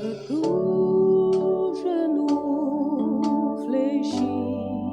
Que tout genou fléchit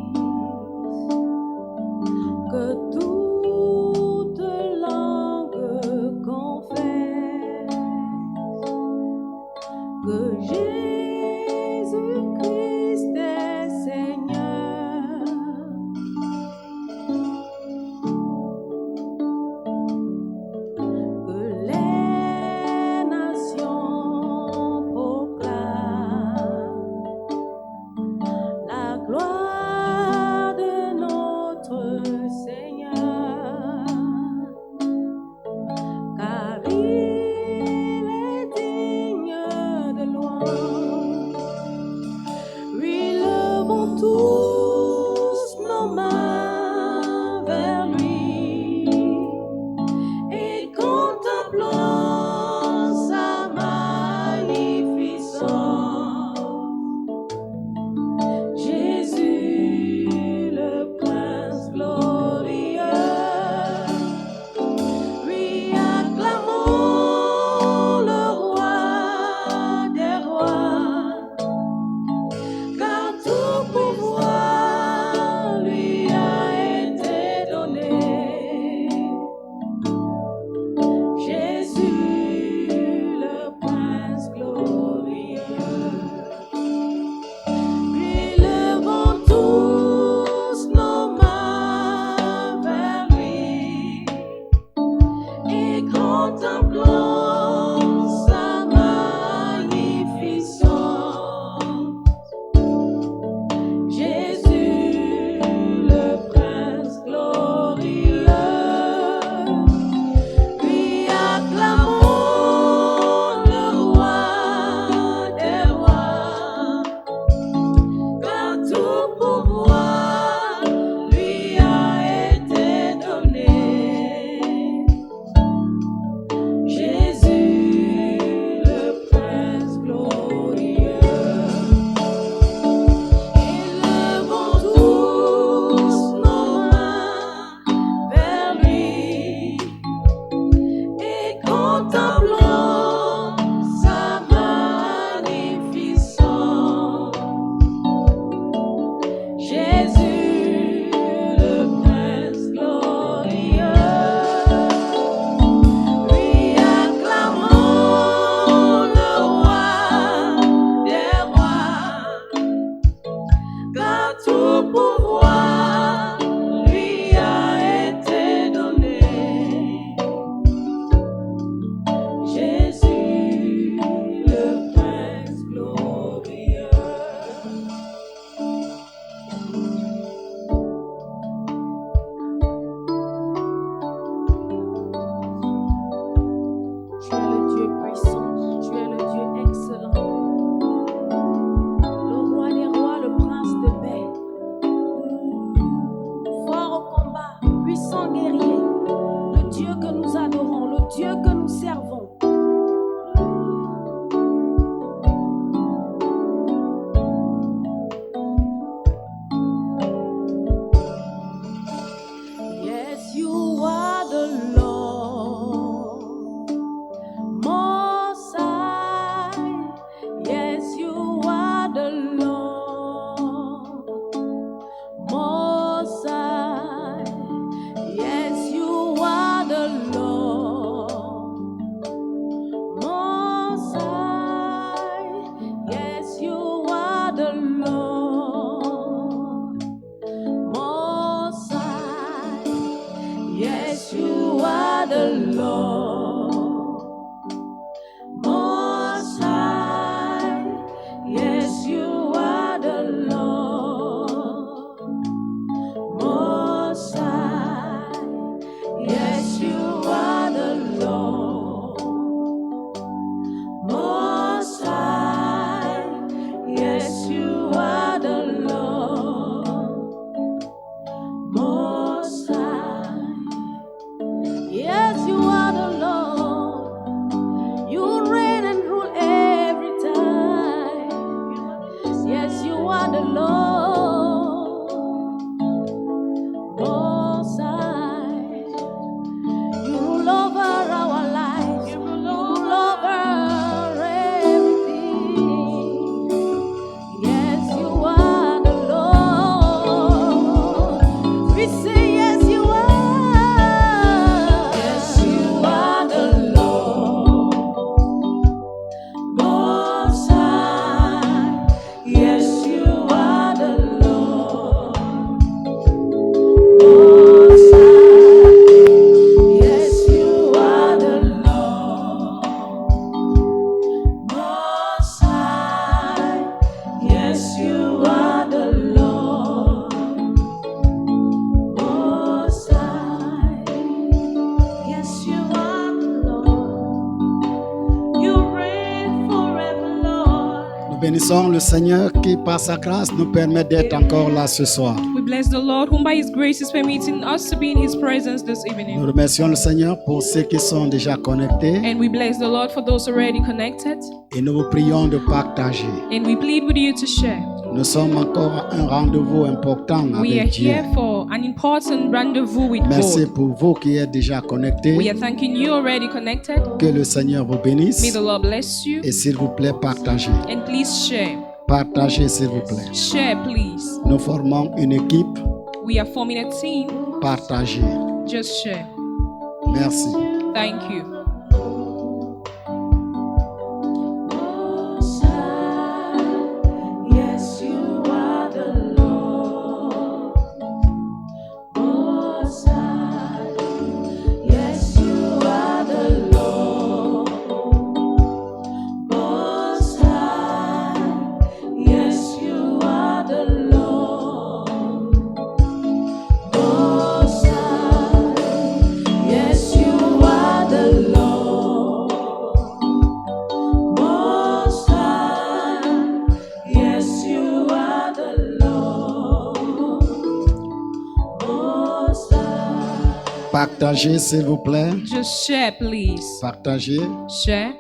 bénissons le Seigneur qui, par sa grâce, nous permet d'être encore là ce soir. We bless the Lord, whom by His grace is permitting us to be in His presence this Nous evening. remercions le Seigneur pour ceux qui sont déjà connectés And we bless the Lord for those already connected. et nous vous prions de partager. And we plead with you to share. Nous sommes encore à un rendez-vous important We are avec Dieu. here for an important rendezvous with Merci God. pour vous qui êtes déjà We connectés. are thanking you already connected. Que le Seigneur vous May bénisse. the Lord bless you. Et s'il vous plaît, partagez. And please share. Partagez, s'il vous plaît. Share, please. Nous formons une équipe. We are forming a team. Partagez. Just share. Merci. Thank you. Yes, you are the Lord. Most High. Yes, you are the Lord. Most High. Yes, you are the Lord. Most High. Yes, you are the Lord. Most High. Yes, you are the Lord. Most High. Partagez, s'il vous plaît. Just share, please. Partagez. Share.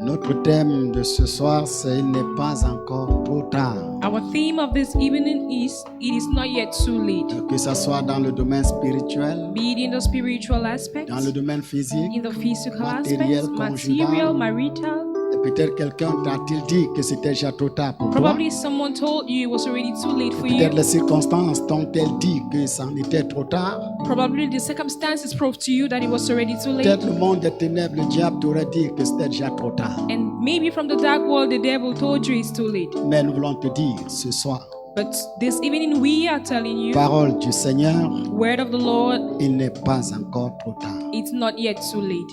Notre thème de ce soir, c'est Il n'est pas encore trop tard. Our theme of this evening is It is not yet too late. Que ce soit dans le domaine spirituel, Be it in the spiritual aspect, dans le domaine physique, in the physical matériel, aspect, conjugal. material, marital. et peut-être quelqu'un t'a-t-il dit que c'était déjà trop tard pour toi. Probably someone told you it was already too late for Peut-être you. les circonstances t'ont-elles dit que ça en était trop tard. Probably the circumstances proved to you that it was already too late. Peut-être le monde des ténèbres, le diable t'aurait dit que c'était déjà trop tard. And maybe from the dark world, the devil told you it's too late. Mais nous voulons te dire ce soir, But this evening, we are telling you, parole du Seigneur, word of the Lord, il n'est pas encore trop tard. it's not yet too late.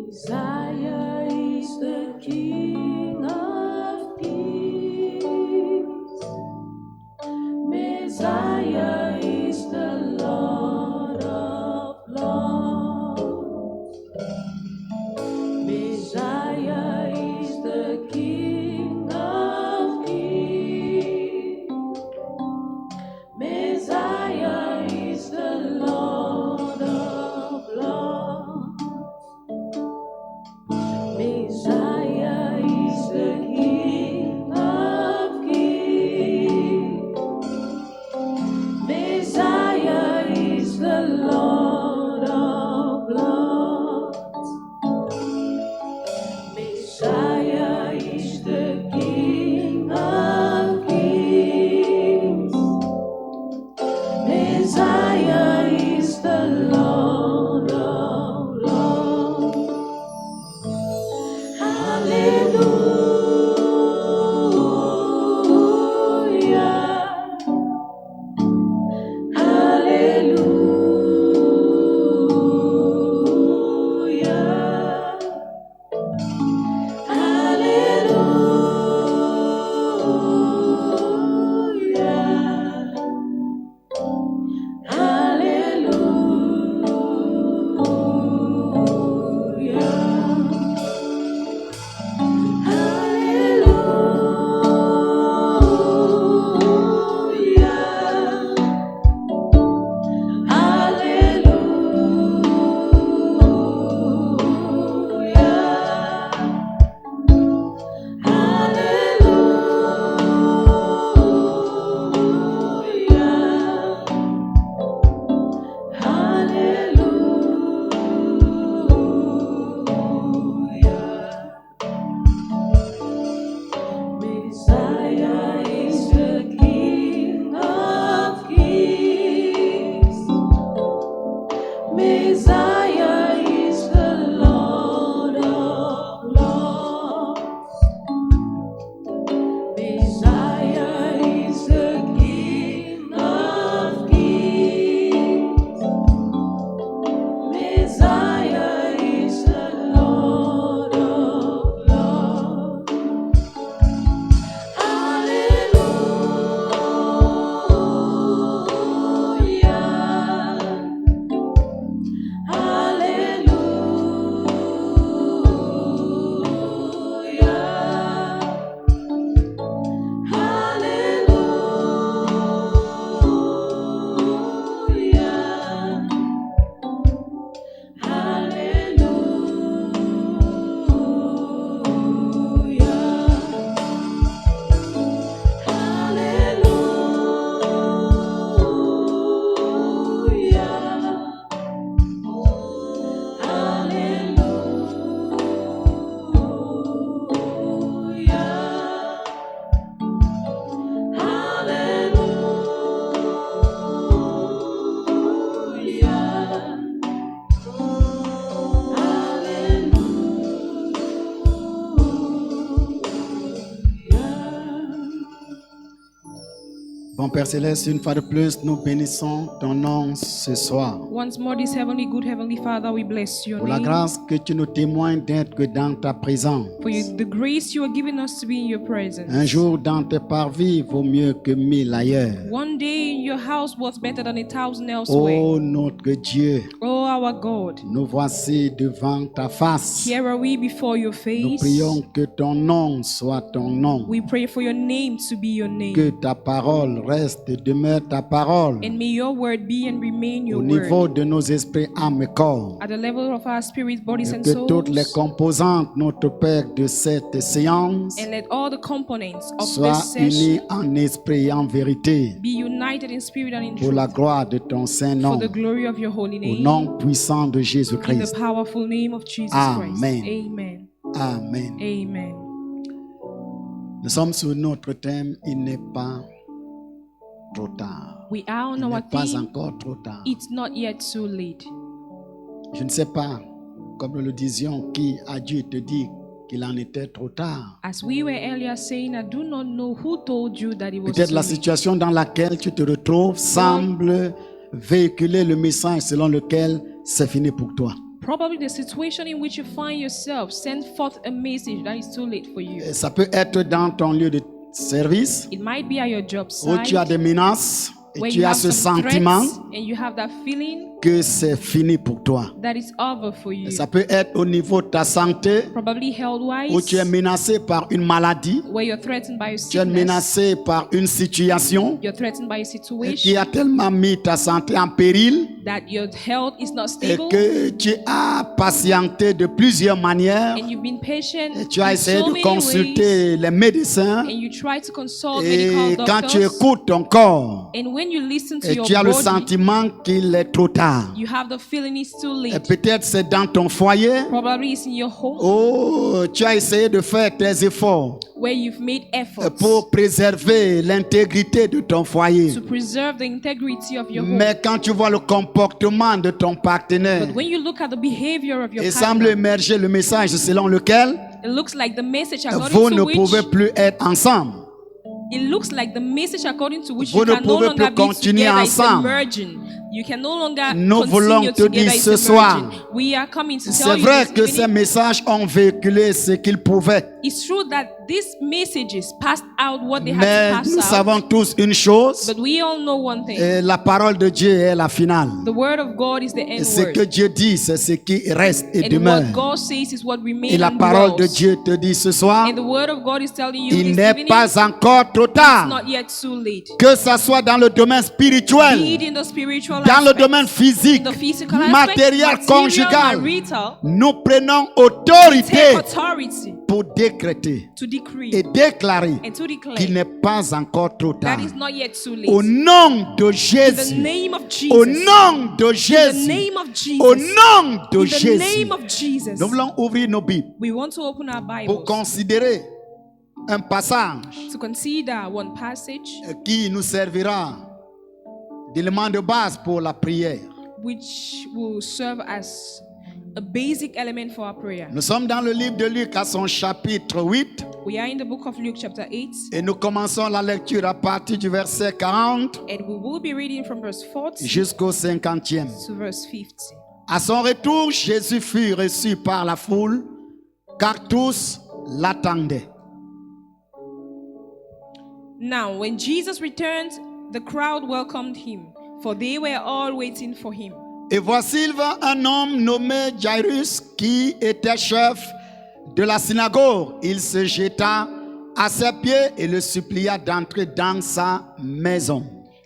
Messiah is the King of Kings. Messiah is the Lord of Lords. Messiah is the King of Kings. Messiah is the Lord of Lords. Messiah is the King of Kings. Messiah is the Lord of Lords. Messiah is the King of Kings. Messiah is the Lord of Lords. Hallelujah. Hallelujah. Mon Père Céleste, une fois de plus, nous bénissons ton nom ce soir. Once more, this heavenly, good heavenly Father, we bless your Pour la name. grâce que tu nous témoignes d'être dans ta présence. For the grace you are giving us to be in your presence. Un jour dans tes parvis vaut mieux que 1000 ailleurs. One day in your house was better than 1,000 elsewhere. Oh notre Dieu, Oh, our God, nous voici devant ta face. here are we before your Nous face. prions que ton nom soit ton nom. We pray for your name to be your name. Que ta parole reste et demeure ta parole. And may your word be and remain your Au niveau word. de nos esprits, âmes et corps. At the level of our spirits, bodies, Et and que toutes les souls. composantes, notre Père, de cette séance And let all the components of soient this unies session en esprit et en vérité be united in spirit and in pour la truth. gloire de ton Saint-Nom. For the glory of your holy Au name. nom puissant de In the Jésus-Christ. powerful name of Jesus Amen. Christ. Amen. Amen. Amen. Nous sommes sur notre thème, il n'est pas trop tard. We are on Il our n'est pas theme. encore trop tard. It's not yet too late. Je ne sais pas, comme nous le disions, qui a dû te dire qu'il en était trop tard. As we were earlier saying, I do not know who told you that it was Peut-être too la late. situation dans laquelle tu te retrouves semble véhiculer le message selon lequel c'est fini pour toi. Probably the situation in which you find yourself sends forth a message that is too late for you. Et ça peut être dans ton lieu de service It might be at your job où site, tu as des menaces et where tu you as have ce some sentiment threats and you have that feeling que c'est fini pour toi. that it's over for you. Et ça peut être au niveau de ta santé Probably health-wise, où tu es menacé par une maladie, where you're threatened by a tu es sickness, menacé par une situation you're threatened by a qui situation a tellement mis ta santé en péril that your health is not et stable, que tu as patienté de plusieurs manières. and you've been patient Et tu as in essayé so de many ways, consulter les médecins and you try to consult et medical quand tu doctors, écoutes ton corps and when you listen to et your tu as le body, sentiment qu'il est trop tard. you have the feeling it's too Et late. peut-être c'est dans ton foyer. Probably it's in your home Oh, tu as essayé de faire tes efforts where you've made efforts pour préserver l'intégrité de ton foyer. to preserve the integrity of your home. Mais quand tu vois le comportement de ton partenaire, But when you look at the behavior of your il semble partner, émerger le message selon lequel it looks like the message vous according ne to which pouvez plus être ensemble. it looks like the message according to which Vous you ne can no pouvez longer plus be continuer together is ensemble. emerging. You can no longer Nous voulons continue te together dire is ce soir, emerging. We are coming to tell c'est you vrai this que ces evening, messages ont véhiculé ce qu'ils pouvaient. it's true that these messages passed out what they Mais had to nous pass savons out. tous une chose, But we all know one thing. et la parole de Dieu est la finale. The word of God is the Et end ce que word. Dieu dit, c'est ce qui reste et And demeure. what God says is what remains Et la and parole de dwells. Dieu te dit ce soir, And the word of God is telling you il this n'est evening, pas encore trop it's tard. not yet too late. Que ça soit dans le domaine Be it spirituel, in the spiritual dans le aspect, domaine physique, the physical aspect, matériel, material, conjugal, marital, nous prenons take autorité authority pour décréter to decree et déclarer and to declare qu'il n'est pas encore trop tard. that is not yet too late. Au nom de In the Jésus, name of au Jesus. nom de In the Jésus, name of au Jesus. nom de In the Jésus, name of Jesus. nous voulons ouvrir nos Bibles We want to open our pour Bibles considérer un passage to consider one passage qui nous servira d'élément de base pour la prière. which will serve as a basic element for our prayer. Nous sommes dans le livre de Luc à son chapitre 8 We are in the book of Luke chapter 8, et nous commençons la lecture à partir du verset 40 and we will be reading from verse 40 jusqu'au 50e. to verse 50. À son retour, Jésus fut reçu par la foule car tous l'attendaient. Now, when Jesus returned, the crowd welcomed him, for they were all waiting for him. Et voici il vint un homme nommé Jairus qui était chef de la synagogue. Il se jeta à ses pieds et le supplia d'entrer dans sa maison.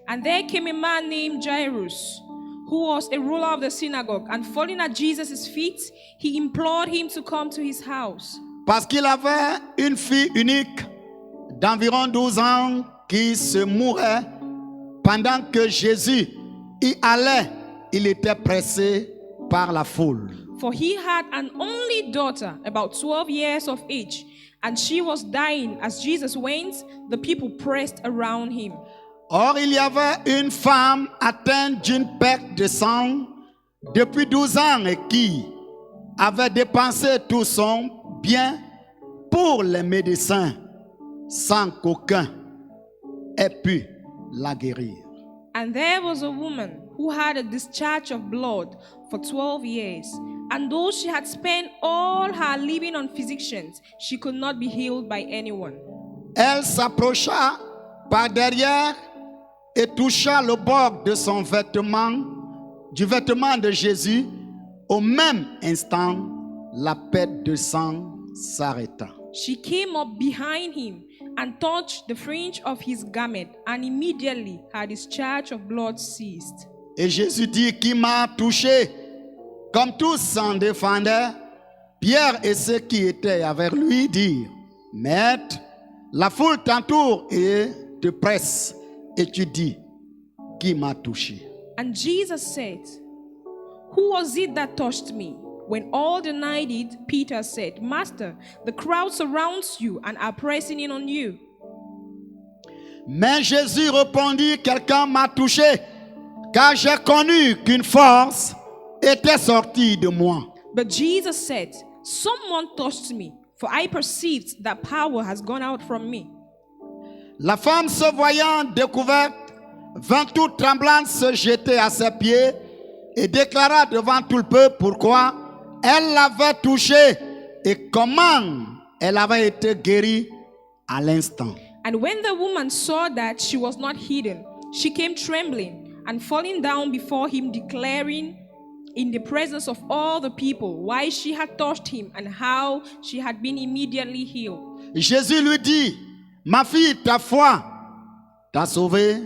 And there came a man named Jairus, who was a ruler of the synagogue, and falling at Jesus' feet, he implored him to come to his house. Parce qu'il avait une fille unique d'environ 12 ans qui se mourait. Pendant que Jésus y allait, il était pressé par la foule. For he had an only daughter, about 12 years of age, and she was dying. As Jesus went, the people pressed around him. Or, il y avait une femme atteinte d'une perte de sang depuis 12 ans et qui avait dépensé tout son bien pour les médecins sans qu'aucun ait pu la guérir. And there was a woman who had a discharge of blood for 12 years. And though she had spent all her living on physicians, she could not be healed by anyone. Elle s'approcha par derrière et toucha le bord de son vêtement, du vêtement de Jésus. Au même instant, la perte de sang s'arrêta. She came up behind him and touched the fringe of his garment, and immediately her discharge of blood ceased. Et Jésus dit, qui m'a touché? Comme tous s'en défendaient, Pierre et ceux qui étaient avec lui dirent, Maître, la foule t'entoure et te presse, et tu dis, qui m'a touché? And Jesus said, Who was it that touched me? When all denied it, Peter said, Master, the crowd surrounds you and are pressing in on you. Mais Jésus répondit, quelqu'un m'a touché, car j'ai connu qu'une force était sortie de moi. But Jesus said, Someone touched me, for I perceived that power has gone out from me. La femme, se voyant découverte, vint toute tremblante se jeter à ses pieds et déclara devant tout le peuple pourquoi elle l'avait touché et comment elle avait été guérie à l'instant. And when the woman saw that she was not hidden, she came trembling and falling down before him, declaring in the presence of all the people why she had touched him and how she had been immediately healed. Jésus lui dit, ma fille, ta foi t'a sauvée,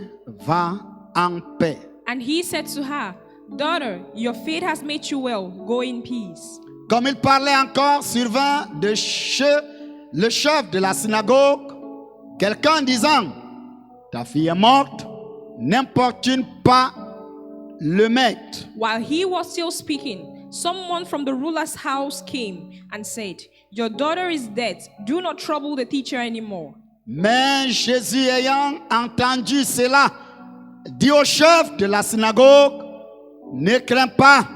va en paix. And he said to her, Daughter, your faith has made you well. Go in peace. Comme il parlait encore, survint le chef de la synagogue, quelqu'un disant, ta fille est morte, n'importune pas le maître. While he was still speaking, someone from the ruler's house came and said, Your daughter is dead. Do not trouble the teacher anymore. Mais Jésus, ayant entendu cela, dit au chef de la synagogue, ne crains pas,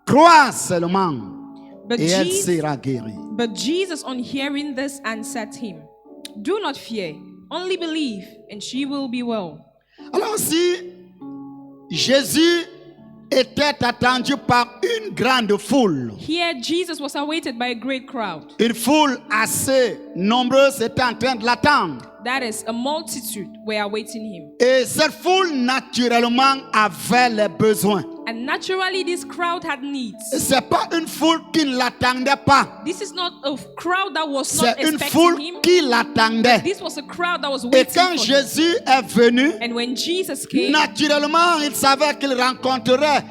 crois seulement, But et elle Jesus, sera guérie. but Jesus, on hearing this, answered him, Do not fear, only believe, and she will be well. Alors si Jésus était attendu par une grande foule, Here, Jesus was awaited by a great crowd. une foule assez nombreuse était en train de l'attendre. That is, a multitude were awaiting him. Et cette foule, naturellement, avait les besoins. And naturally, this crowd had needs. Ce n'est pas une foule qui ne l'attendait pas. This is not a crowd that was C'est not une expecting foule him. qui l'attendait. This was a crowd that was Et waiting quand for him. Jésus est venu, And when Jesus came, naturellement, il savait qu'il rencontrerait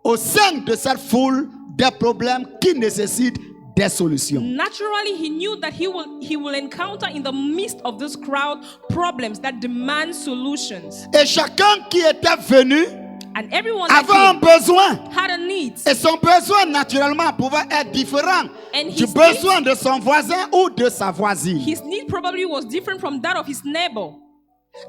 au sein de cette foule des problèmes qui nécessitent des solutions. naturally he knew that he will encounter in the midst of this crowd problems that demand solutions. Et chacun qui était venu And everyone that avait un came besoin. had a need. Et son besoin, naturellement, pouvait être différent And du his besoin de son voisin ou de sa voisine. His need probably was different from that of his neighbor.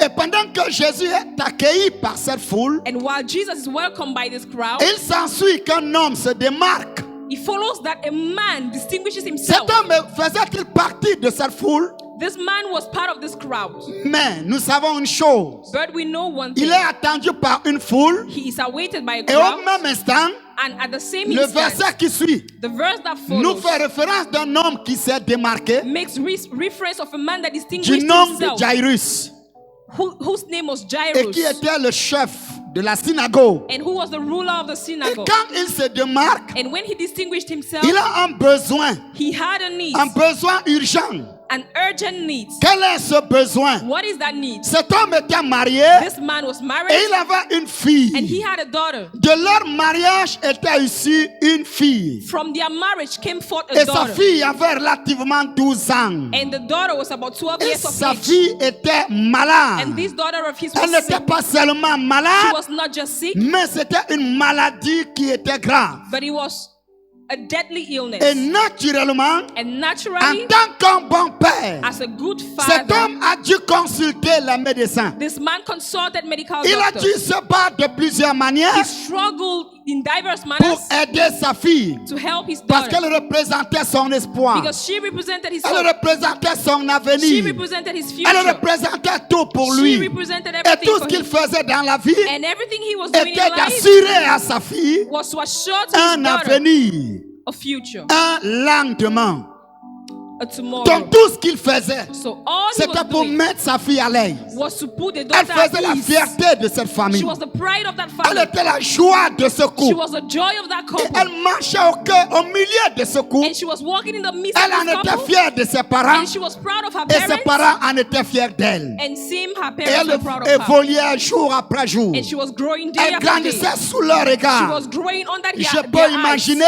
Et pendant que Jésus est accueilli par cette foule, And while Jesus is welcomed by this crowd, il s'ensuit qu'un homme se démarque. it follows that a man distinguishes Cet himself. homme faisait-il partie de cette foule? This man was part of this crowd. Mais nous savons une chose. But we know one Il thing. est attendu par une foule. He is awaited by a Et au crowd. même instant, And at the same le instant, verset qui suit the verse that nous follows fait référence d'un homme qui s'est démarqué makes reference of a man that du distinguished nom de himself, Jairus whose name was et Jairus, qui était le chef de la synagogue. and who was the ruler of the Et synagogue. quand il se démarque, And when he distinguished himself, il a un besoin he had a need, urgent. an urgent need. Quel est ce besoin? What is that need? Cet homme était marié This man was et married, il avait une fille. and he had a daughter. De leur mariage était issue une fille. From their marriage came forth a Et sa daughter, fille avait relativement 12 ans. and the daughter was about 12 Et years of sa age. fille était malade. And this daughter of his Elle was n'était sick. pas seulement She malade, was not just sick, mais c'était une maladie qui était grave. but it was a deadly illness. Et naturellement, And en naturally, tant qu'un bon père, as a good cet father, homme a dû consulter les médecins. this man consulted medical Il a dû doctors. se battre de plusieurs manières He struggled in diverse pour manners aider sa fille. to help his Parce daughter. qu'elle représentait son espoir. Because she represented his Elle hope. représentait son She avenir. represented his Elle future. représentait tout pour She lui. represented Et everything tout ce for qu'il him. faisait dans la vie And everything he was doing était in life d'assurer à sa fille was to assure to his un daughter avenir, a future, un lendemain. a tomorrow. Donc tout ce qu'il faisait, So all he c'était was pour doing mettre sa fille à l'aise. was to put the Elle daughter faisait la at ease. fierté de cette She famille. was the pride of that Elle family. était la joie de ce She couple. was the joy of that Et couple. elle marchait au milieu de ce couple. And she was walking in the midst Elle of en this était couple. fière de ses parents. And she was proud of her Et ses parents. parents en étaient fiers d'elle. And same her Et parents elle were proud of her. évoluait jour après jour. And she was growing day Elle after day. grandissait sous leur She regard. was growing under Je their peux eyes. imaginer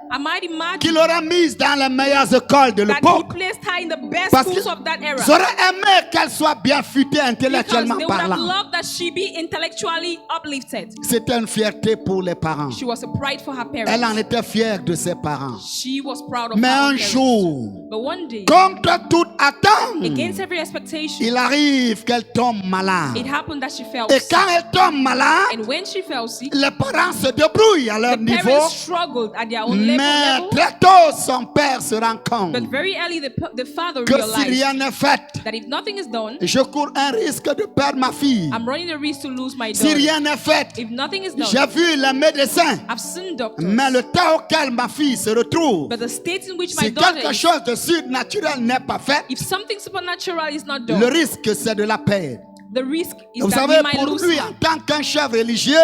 I might imagine qu'il aurait mise dans les meilleures écoles de that he l'époque. placed her in the best Parce schools qu'ils of that era. auraient aimé qu'elle soit bien futée Because intellectuellement they would have parlant. loved that she be intellectually uplifted. C'était une fierté pour les parents. She was a pride for her Elle en parents. était fière de ses parents. She was proud of Mais her un own parents. jour, But one day, contre toute attente, against every expectation, il arrive qu'elle tombe malade. it happened that she fell Et sick. quand elle tombe malade, And when she fell sick, les parents se débrouillent à leur the niveau. parents struggled at their own Mais level. très tôt, son père se rend compte But very early, the father que si realized rien n'est fait, that if nothing is done, je cours un risque de perdre ma fille. I'm running the risk to lose my Si daughter. rien n'est fait, If nothing is j'ai done, vu les médecins. I've seen doctors. Mais le temps auquel ma fille se retrouve, But the state in which my si daughter quelque is, chose de surnaturel n'est pas fait, if something supernatural is not le done, risque c'est de la perdre. the risk is Vous that savez, we might pour lose lui her. en tant qu'un chef religieux,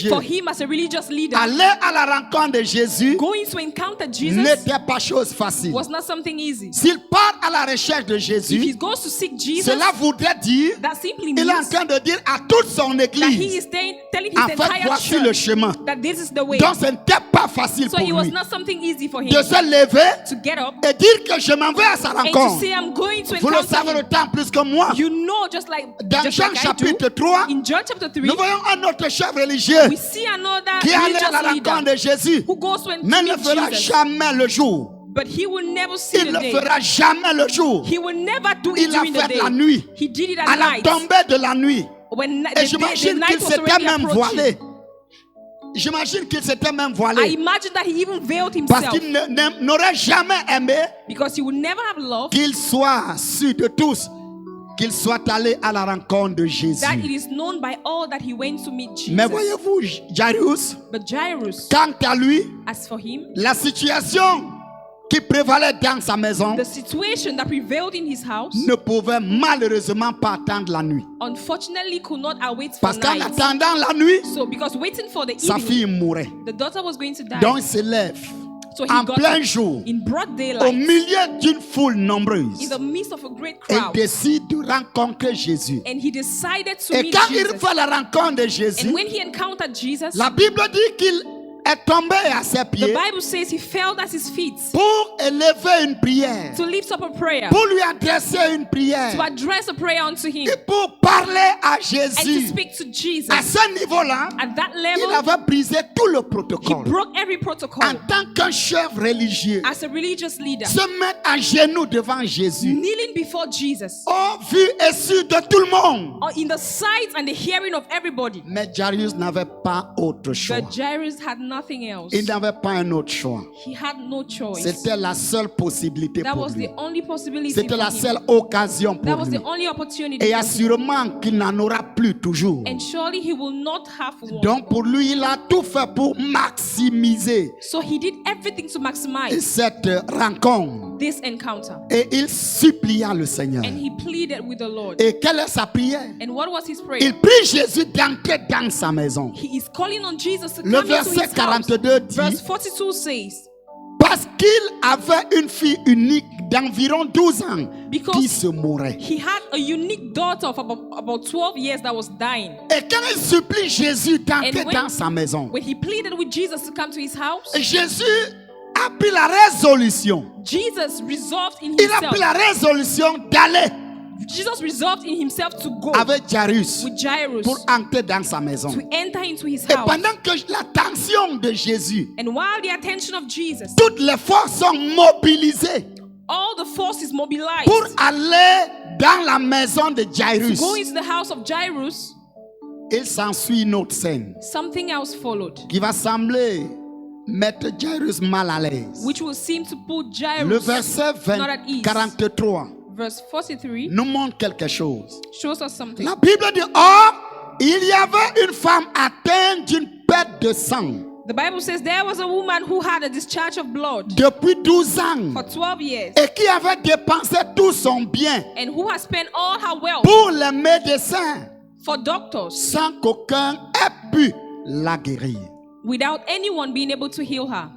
For him as a religious leader, aller à la rencontre de Jésus going to encounter Jesus n'était pas chose facile. was not something easy. S'il part à la recherche de If he Jésus, goes to seek Jesus, cela voudrait dire that simply il est en means train de dire à toute son that he église, is telling his en fait, entire voici le church chemin. that this is the way. Donc ce n'était pas facile So pour it was lui not something easy for him de se lever to get up et dire que je m'en vais à sa and to rencontre. say, I'm going to Vous le savez encounter him. autant plus que moi. You know, just like Dans Jean I do, chapitre 3, in John chapter 3, nous voyons un autre chef religieux we see another qui allait à la religious rencontre leader de Jésus, who goes to mais ne meet fera Jesus, jamais le jour. but he will never see Il the ne day. fera jamais le jour. He will never do it Il l'a during the fait day. la nuit, He did it à at la night. tombée de la nuit. When Et the j'imagine night qu'il was s'était already même approaching. voilé. J'imagine qu'il s'était même I voilé. imagine that he even veiled Parce himself qu'il n'aurait jamais aimé because he would never have loved qu'il soit su de tous, qu'il soit allé à la rencontre de Jésus. that it is known by all that he went to meet Mais Jesus. voyez-vous, Jairus, But Jairus, quant à lui, as for him, la situation qui prévalait dans sa maison the situation that prevailed in his house ne pouvait malheureusement pas attendre la nuit. unfortunately could not await for Parce qu'en night. attendant la nuit, So because waiting for the sa evening, fille mourait. the daughter was going to die. Donc il se lève So he en got plein up jour, in broad au daylight, milieu d'une foule in nombreuse, the midst of a great et crowd, décide de rencontrer Jésus. and he decided to Et meet quand il Jesus. fait la rencontre de Jésus, And when he encountered Jesus, la Bible dit qu'il est tombé à ses the pieds Bible says he fell at his feet pour élever une prière, to lift up a prayer, pour lui adresser une to prière, address a prayer unto him, et pour parler à and to Jésus. speak to Jesus. À ce niveau-là, At that il level, avait brisé tout le he protocole. broke every protocol. En tant qu'un chef religieux, As a religious leader, se mettre à genoux devant Jésus, kneeling before Jesus, au vu et su de tout le monde. or in the sight and the hearing of everybody. Mais Jairus n'avait pas autre choix. But Jairus had nothing else. Il n'avait pas un autre choix. He had no choice. C'était la seule possibilité That pour was lui. the only possibility C'était for la him. seule occasion That pour was lui. the only opportunity Et for him. assurément qu'il n'en aura plus toujours. And surely he will not have one. Donc pour lui, il a tout fait pour maximiser So he did everything to maximize cette rencontre. this encounter. Et il supplia le Seigneur. And he pleaded with the Lord. Et quelle est sa prière? And what was his prayer? Il prie Jésus d'entrer dans sa maison. He is calling on Jesus to Le come into verset his house. 42 dit, Verse 42 says, parce qu'il avait une fille unique d'environ 12 ans Because qui se mourait. he had a unique daughter of about 12 years that was dying. Et quand il supplie Jésus d'entrer And when- dans sa maison, When he pleaded with Jesus to come to his house, Jésus a pris la résolution. Jesus resolved in Il a pris himself. la résolution d'aller Jesus resolved in himself to go avec Jairus with Jairus pour entrer dans sa maison. to enter into his Et house. pendant que l'attention de Jésus, And while the attention of Jesus, toutes les forces sont mobilisées all the forces mobilized pour aller dans la maison de to Jairus. go into the house of Jairus, il s'ensuit une autre scène something else followed, qui va sembler mettre Jairus mal à l'aise. which will seem to put Le Jairus verset not at ease. 43 Verse 43 nous montre quelque chose. shows us something. La Bible dit, or, il y avait une femme atteinte d'une perte de sang The Bible says there was a woman who had a discharge of blood depuis 12 ans for 12 years et qui avait dépensé tout son bien and who has spent all her wealth pour les médecins for doctors sans qu'aucun ait pu la guérir. without anyone being able to heal her.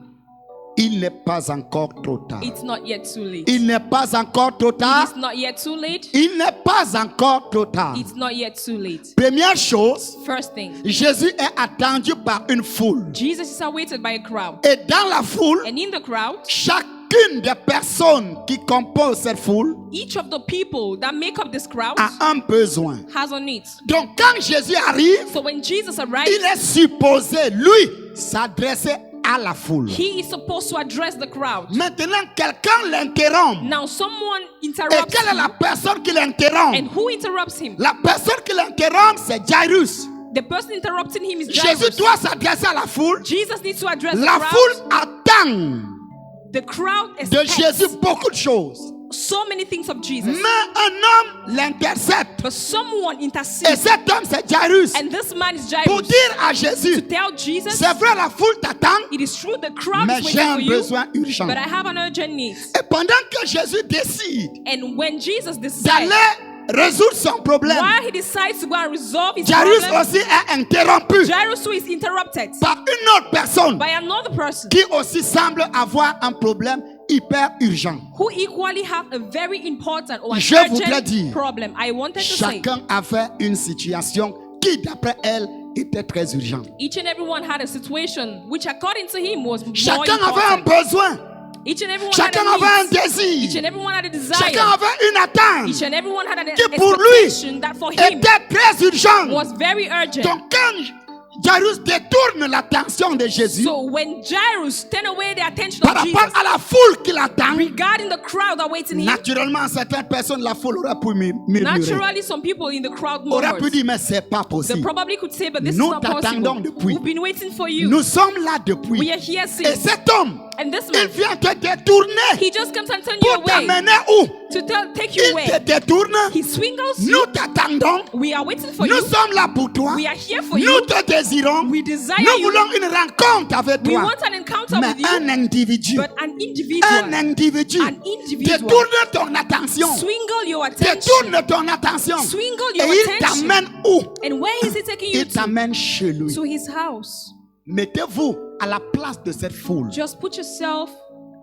Il n'est pas encore trop tard. It's not yet too late. Il n'est pas encore trop tard. It's not yet too late. Il n'est pas encore trop tard. It's not yet too late. Première chose, First thing, Jésus est attendu par une foule. Jesus is awaited by a crowd. Et dans la foule, And in the crowd, chacune des personnes qui composent cette foule each of the people that make up this crowd a un besoin. has a need. Donc quand Jésus arrive, So when Jesus il arrives, est supposé, lui, s'adresser à la foule. he is supposed to address the crowd. Maintenant, quelqu'un l'interrompt. Now someone Et interrupts quelle est la him. personne qui l'interrompt? And who interrupts him? La personne qui l'interrompt, c'est Jairus. The person interrupting him is Jésus Jairus. doit s'adresser à la foule. Jesus needs to address La the crowd. foule attend The crowd de expects Jésus beaucoup de choses. so many things of Jesus. Mais un homme l'intercepte. But someone Et intercedes. cet homme, c'est Jairus. And this man is Pour Jairus. dire à Jésus, Tell Jesus, c'est vrai, la foule t'attend, it is true the crowd mais is j'ai waiting un for you, besoin urgent. but I have an urgent need. Et pendant que Jésus décide And when Jesus decides, d'aller résoudre son problème, while he decides to go and resolve his Jairus problem, aussi est interrompu Jairus too is interrupted par une autre personne by another person qui aussi semble avoir un problème hyper urgent. who equally have a very important or an Je voudrais urgent dire, problem. I wanted to say, chacun avait une situation qui, d'après elle, était très urgente. each and everyone had a situation which according to him was more Chacun avait un important. besoin. Each and everyone Chacun had a avait un need. Each désir. and everyone had a Chacun desire. avait une attente Each and everyone had an qui pour lui expectation that for him était très urgente. was very urgent. Donc quand Jairus détourne l'attention de Jésus So when Jairus turned away the attention par of rapport Jesus à la foule qui l'attend, regarding the crowd awaiting him, naturellement certaines personnes de la foule auraient pu murmurer. naturally some people in the crowd Auraient pu murmured. dire mais c'est pas They possible. probably could say, but this Nous is not t'attendons possible. depuis. We've been waiting for you. Nous sommes là We depuis. are here Et since. cet homme, And this il man, vient te détourner he just comes and turn you pour away t'amener où? to take you Il te away. détourne. He swingles you. Nous t'attendons. We are waiting for Nous you. sommes là pour toi. We are here for Nous you. te désirons. We desire Nous you. voulons une rencontre avec We toi. want an encounter Mais with you, un individu, but an individual. un individu An individual. détourne ton attention. Swingle your attention. Détourne ton attention. Swingle Et your il attention. t'amène où? And where is he taking you Il t'amène chez lui. to? To his house. Mettez-vous à la place de cette foule. Just put yourself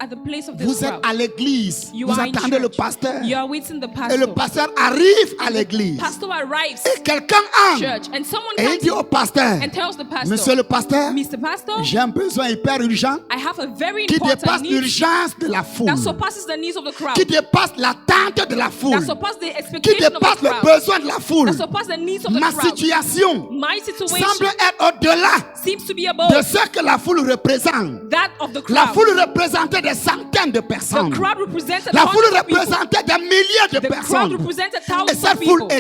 at the place of this Vous êtes crowd. à l'église. You Vous are in attendez le church. pasteur. You are waiting the Et le pastor. pasteur arrive à l'église. Pastor arrives Et quelqu'un entre. church and someone Et il comes dit au pasteur, and tells the pastor, Monsieur le pasteur, Mr. Pastor, j'ai un besoin hyper urgent I have a very qui important dépasse need l'urgence de la foule, that surpasses the needs of the crowd, qui dépasse l'attente de la foule, that surpasses the qui expectation of dépasse the le crowd, besoin de la foule. that surpasses the needs of the Ma crowd. situation My semble situation être au-delà seems to be de above ce que la foule représente. that of the La crowd. foule représentait des centaines de The personnes. crowd represented La foule hundreds of people. représentait des milliers de The crowd personnes. represented Et thousands of cette foule people.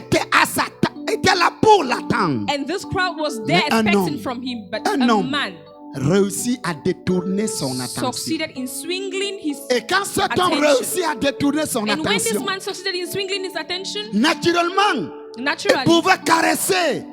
était là pour l'attendre. And this crowd was there Mais un expecting homme- from him, but un a homme man Réussit à détourner son attention. succeeded in swingling his Et quand cet homme attention. réussit à détourner son And when this attention, man succeeded in swingling his attention, naturellement, il naturally, pouvait caresser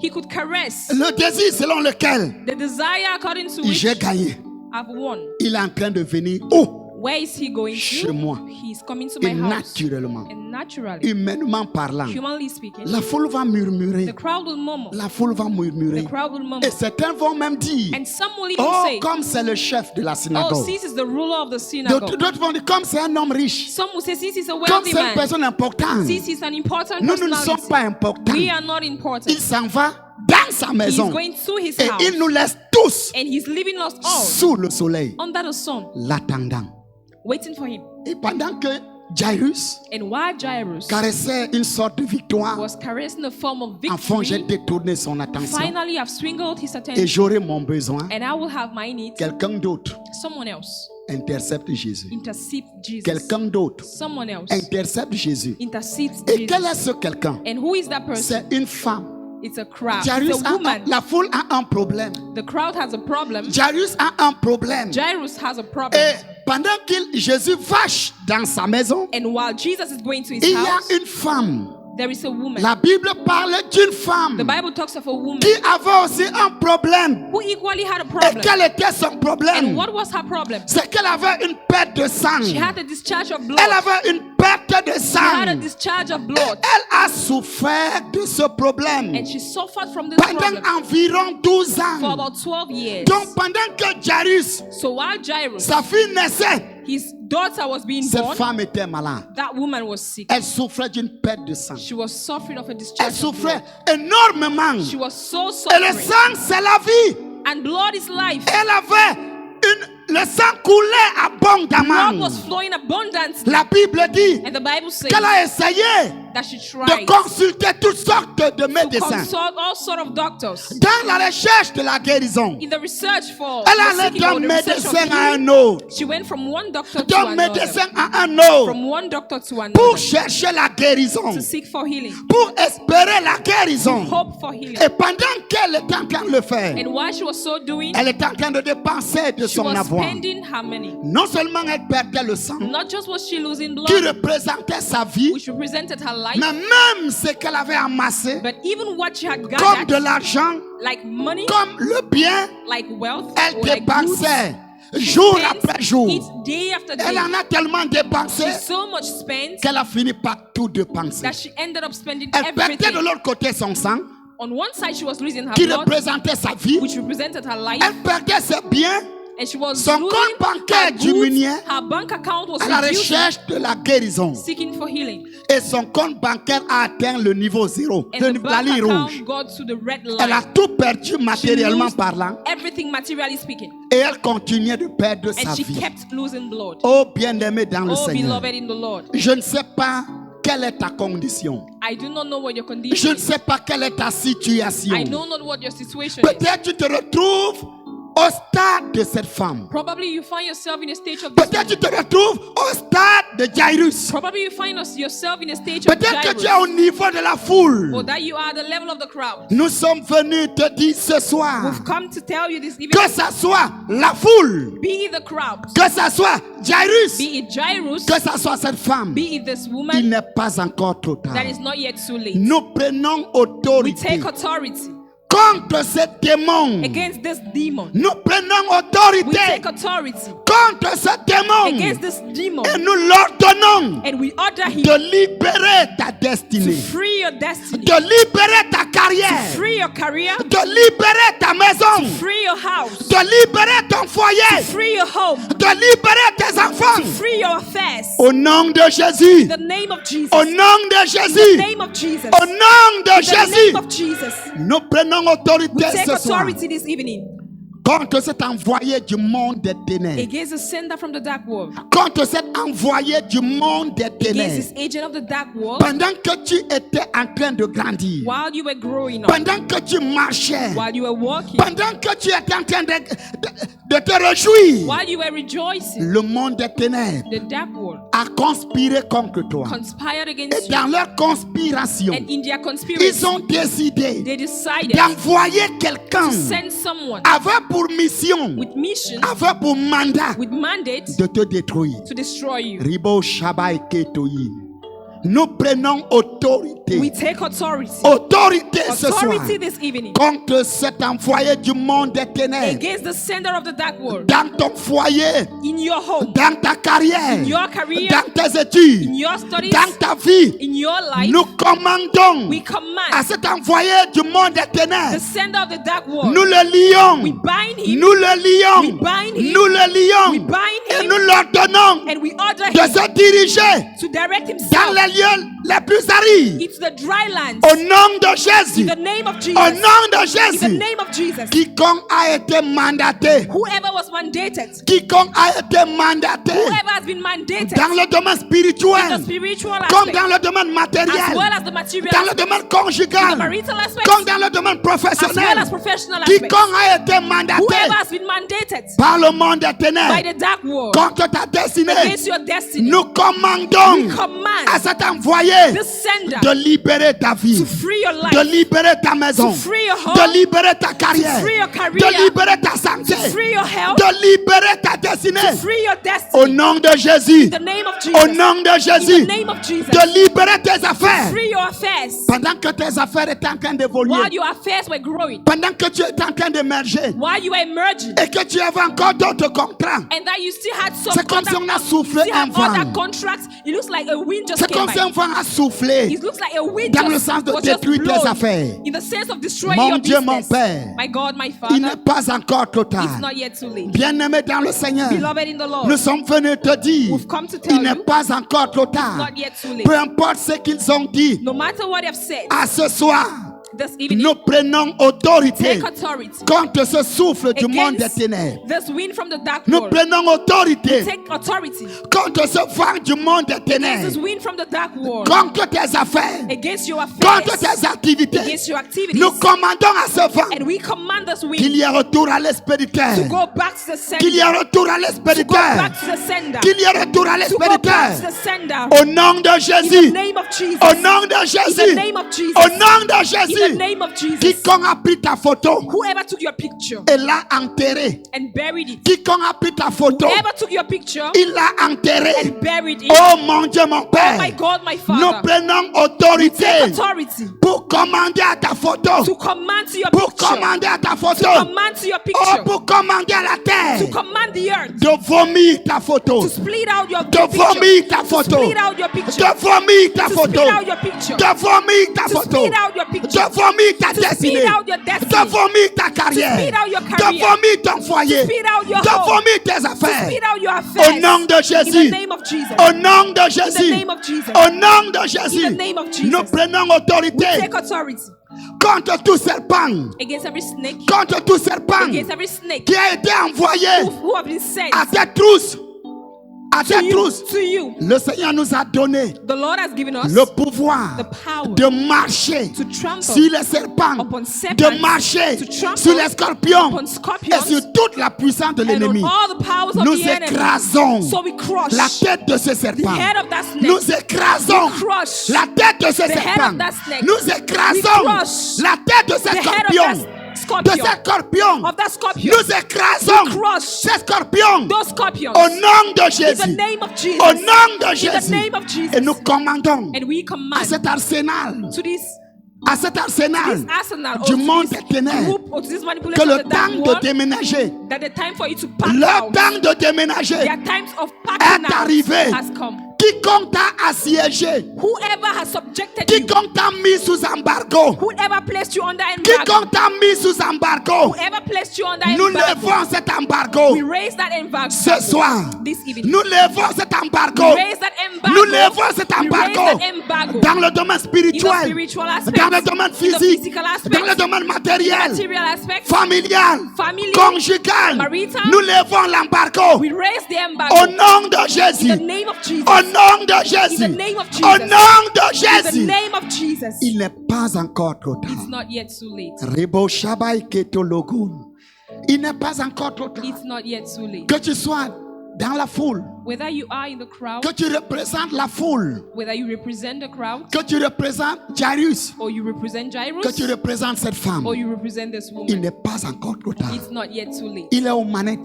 he could caress le désir selon lequel the desire according to which j'ai gagné. I've won. Il est en train de venir où? Where is he going Chez to? moi. He's coming to Et my house. naturellement, And naturally, humainement parlant, humanly speaking, la foule va murmurer. the crowd will murmur. La foule va murmurer. The crowd will murmur. Et certains vont même dire, And some will even oh, say, comme c'est le chef de la oh, synagogue. since he's the ruler of the D'autres synagogue. d'autres vont dire, comme c'est un homme riche. Some will say, since he's a Comme wealthy c'est une man. personne importante. Since he's an important Nous ne sommes personality. pas importants. We are not important. Il s'en va dans sa He's maison. going to his Et house. il nous laisse tous And he's leaving us all sous le soleil, under the sun, l'attendant. waiting for him. Et pendant que Jairus And while Jairus caressait une sorte de victoire, was caressing a form of enfin j'ai victory, détourné son attention finally I've swingled his et attention. j'aurai mon besoin. And I will have my need. Quelqu'un d'autre Someone else intercepte Jésus. intercedes Jesus. Quelqu'un d'autre Someone else intercepte Jésus. intercedes Et quel est Jesus. ce quelqu'un? And who is that person? C'est une femme It's a crowd. Jairus It's a woman. la foule a un problème. The crowd has a problem. Jairus a un problème. Jairus has a problem. Et pendant que Jésus marche dans sa maison, And while Jesus is going to his il y a house, une femme. there is a woman. La Bible parle d'une femme The Bible talks of a woman qui avait aussi un problème. who equally had a Et problem. quel était son And problème? what was her problem? C'est qu'elle avait une perte de sang. She had a discharge of blood. Elle avait une perte de She had a sang. discharge of Et blood. elle a souffert de ce problème And she suffered from this pendant problem environ 12 for ans. about 12 years. Donc pendant que Jairus, So while Jairus, sa fille naissait, his daughter was being cette born, femme était malade. that woman was sick. Elle souffrait d'une perte de sang. She was suffering of a Elle discharge of souffrait blood. énormément. She was so Et le suffering. sang, c'est la vie. And blood is life. Elle avait le sang coulait Blood abondamment. was flowing abundantly. La Bible dit And the Bible says qu'elle a essayé that she de tried consulter toutes sortes de to médecins consult all sort of doctors dans la recherche de la guérison. in the research for Elle the allait seeking for d'un the research of médecin à healing. un autre, She went from one doctor to d'un another, médecin à un autre, from one doctor to pour another, chercher la guérison, to seek for healing, pour espérer la guérison. hope for healing. Et pendant qu'elle était en train de le faire, And while she was so doing, elle était en train de dépenser de she son was avoir. spending her money. Non seulement elle perdait le sang Not just was she losing qui blood, représentait sa vie, which represented her life, mais même ce qu'elle avait amassé, but even what she had comme de gathered, l'argent, like money, comme le bien, like wealth, elle or like goods, dépensait jour spent après jour. it day after Elle day. en a tellement dépensé She so much spent qu'elle a fini par tout dépenser. that she ended up spending Elle perdait de everything. l'autre côté son sang On one side, she was losing her qui blood, représentait sa vie. which represented her life, Elle perdait ses biens and she was son losing compte bancaire her goods. diminuait Her bank account was à la reducing, recherche de la guérison. seeking for healing. Et son compte bancaire a atteint le niveau 0, And the la bank ligne rouge. account got to the red Elle a line. tout perdu matériellement lost parlant everything materially speaking. et elle continuait de perdre sa And she vie. kept losing blood. Oh bien-aimé dans le Oh, Seigneur, beloved in the Lord. je ne sais pas quelle est ta condition. I do not know what your Je condition ne is. sais pas quelle est ta situation. I know not what your situation is. Peut-être tu te retrouves au stade de cette femme. Probably you find yourself in a stage of this Peut-être tu woman. te retrouves au stade de Jairus. Probably you find yourself in a stage of Peut-être que tu es Jairus. au niveau de la Or foule. that you are at the level of the crowd. Nous sommes venus te dire ce soir We've come to tell you this que evening, ça soit la foule, be it the crowd, que ça soit Jairus, be it Jairus, que ça soit cette femme, be it this il woman, n'est pas encore trop tard. that is not yet too late. Nous prenons We autorité take authority contre ce démon. against this demon. Nous prenons We autorité take authority contre ce démon against this demon. et nous l'ordonnons And we order him de libérer ta to destinée, free your destiny, de libérer ta carrière, free your career, de libérer ta maison, free your house, de libérer ton foyer, free your home, de libérer tes enfants. free your affairs. Au nom de Jésus, In the name of Jesus. au nom de In the Jésus, name of Jesus. au nom de In the name Jésus, of Jesus. nous prenons We autorité take ce soir authority this evening contre cet envoyé du monde des ténèbres, against the sender from the dark world, contre cet envoyé du monde des against ténèbres. this agent of the dark world. Pendant que tu étais en train de grandir, While you were growing up, pendant que tu marchais, while you were walking, pendant que tu étais en train de te réjouir, while you were rejoicing, le monde des ténèbres the dark world a conspiré contre toi. conspired Et against you. dans leur conspiration, And in their ils conspiracy, ont décidé they decided d'envoyer quelqu'un to send someone avec pour mission, with mission, avec pour mandat with mandate de te détruire. to destroy you. Ribo Shabai Ketoyi. Nous prenons autorité. We take authority. Autorité ce soir Authority this evening contre cet envoyé du monde des ténèbres. against the sender of the dark world Dans ton foyer, in your home, dans ta carrière, in your career, dans tes études, in your studies, dans ta vie. in your life. Nous commandons We à command cet envoyé du monde des the ténèbres. sender of the dark world. Nous le lions. We bind him. Nous le lions. We bind him. Nous le We lions. bind Et him nous leur donnons and we order de him se diriger to direct dans himself les lieux les plus arides. into the dry lands Au nom de in Jésus. the name of Au Jesus. nom de In the Jésus. name of Jesus. Quiconque a été mandaté. Whoever was mandated, Quiconque a été mandaté whoever has been mandated dans le domaine in the spirituel, spiritual comme aspect, dans le domaine as matériel, well as the material dans le aspect, domaine in the conjugal, marital aspect, comme dans le domaine as well professionnel. as professional aspect. Quiconque a été mandaté Whoever has been mandated par le monde des by ténèbres the dark world contre ta destinée, against your destiny, nous we commandons command à cet envoyé envoyé this sender de libérer ta vie, to free your life, de libérer ta maison, to free your home, de libérer ta carrière, to free your de career, libérer ta santé, to free your health, de libérer ta destinée. to free your Au destiny. nom de Jésus, In the name of au Jesus. nom de In Jésus, the name of Jesus. de libérer tes affaires. Free your affairs. Pendant que tes affaires étaient en train d'évoluer, While your affairs were growing, pendant que tu étais en train d'émerger while you were emerging, et que tu avais encore d'autres contrats, and that you still had some c'est comme si on a soufflé still un had other vent. contracts. It looks like a wind just C'est came comme si by. un vent a soufflé. It looks like a wind Dans le just, sens de was just détruire tes blown. affaires. In the sense of destroying Mon your Dieu, business. mon Père, My God, my il Father, n'est pas encore trop it's tard. not yet too late. Bien-aimé dans le Seigneur, Beloved in the Lord, nous sommes venus te dire, we've come to tell il n'est you, pas encore trop it's tard. not yet too late. Peu importe ce qu'ils ont dit, No matter what they've said, à ce soir, this evening, nous prenons autorité take authority contre ce souffle du monde des against ténèbres. this wind from the dark Nous world. prenons autorité Take authority contre ce vent du monde des against this ténèbres, wind from the dark world, contre tes affaires, against your contre affairs, tes activités. against your activities. Nous commandons à ce vent And we command this qu'il wind y ait retour à l'espéritaire, to go back to the sender. qu'il y ait retour à To go l'espéritaire, back to the sender. qu'il y ait retour à To go back to l'espéritaire. the sender. Au nom de In the Jésus, name of Jesus. au nom de In the Jésus, name of Jesus. au nom de In the Jésus, name of Jesus. quiconque a pris ta photo Whoever took your picture et l'a enterré, and buried it. quiconque a pris ta photo, Whoever took your picture il l'a enterré. and buried it. Oh mon Dieu, mon Oh Père, my God, my nous Father. prenons Take autorité authority pour commander à ta photo, to command to your pour picture. commander à ta To photo, command to your oh, picture. pour commander à la To terre command the earth. de vomir ta photo, To split out your de picture. vomir ta To photo, split out your picture. de vomir ta To photo, split out your picture. de vomir ta To photo, split out your de picture. vomir ta To destinée, split out your de destiny. vomir ta To carrière, split out your de career. vomir ton foyer, To split out your de home. vomir tes To affaires. split out your affairs. Au nom de In Jésus, the name of Jesus. au nom de In the Jésus, name of Jesus. au nom de In Jésus, the name of Jesus. nous prenons We autorité take authority contre tout serpent, against every snake, contre tout serpent against every snake qui a été envoyé who have been sent à tes trousses, à to tes you, trousses. to you. Le Seigneur nous a donné The Lord has given us le pouvoir the power de marcher to trample sur les serpents, upon serpents, de marcher to trample sur les scorpions upon et scorpions, sur toute la puissance de and on l'ennemi. all the powers of Nous the enemy. écrasons So we crush la tête de ce the serpent. head of that snake. Nous écrasons We crush la tête de ce the head serpent. of that snake. Nous We écrasons crush la tête de ce the head of scorpion. that De scorpion. ces scorpions. Of that scorpion. Nous écrasons We crush ces scorpions those scorpions. au nom de In the Jésus. name of Jesus. Au nom de In the Jésus. name of Jesus. Et nous commandons And we à command cet arsenal, to this à cet arsenal arsenal du or to monde this des ténèbres, group or to this que manipulation le of the dark temps de world, déménager, that the time for you to pack le out, temps de déménager their times of packing est out arrivé. has come. Quiconque t'a assiégé, Whoever has subjected you, quiconque t'a mis sous embargo, whoever placed you under embargo, quiconque t'a mis sous embargo, whoever placed you under nous embargo, levons cet embargo we raise that embargo ce soir. this evening. Nous levons cet embargo. We raise that embargo. Nous levons cet We raise embargo that embargo dans le domaine in the spirituel, spiritual aspect, dans le domaine in the physique, physical aspect, dans le domaine in the matériel, material aspect, familial, family, conjugal. marital. Nous levons l'embargo we raise the embargo au nom de in the Jésus. name of Jesus. Au nom de In Jésus. the name of Jesus. Au nom de In the Jésus. name of Jesus. Il n'est pas encore trop tard. It's not yet too late. Rebo Shabai Ketologun. Il n'est pas encore trop tard. It's not yet too late. Que tu sois dans la foule, Whether you are in the crowd, que tu représentes la foule, whether you represent the crowd, que tu représentes Jairus, or you represent Jairus, que tu représentes cette femme, or you represent this il woman, n'est pas encore trop tard. it's not yet too late. Il est aux manettes.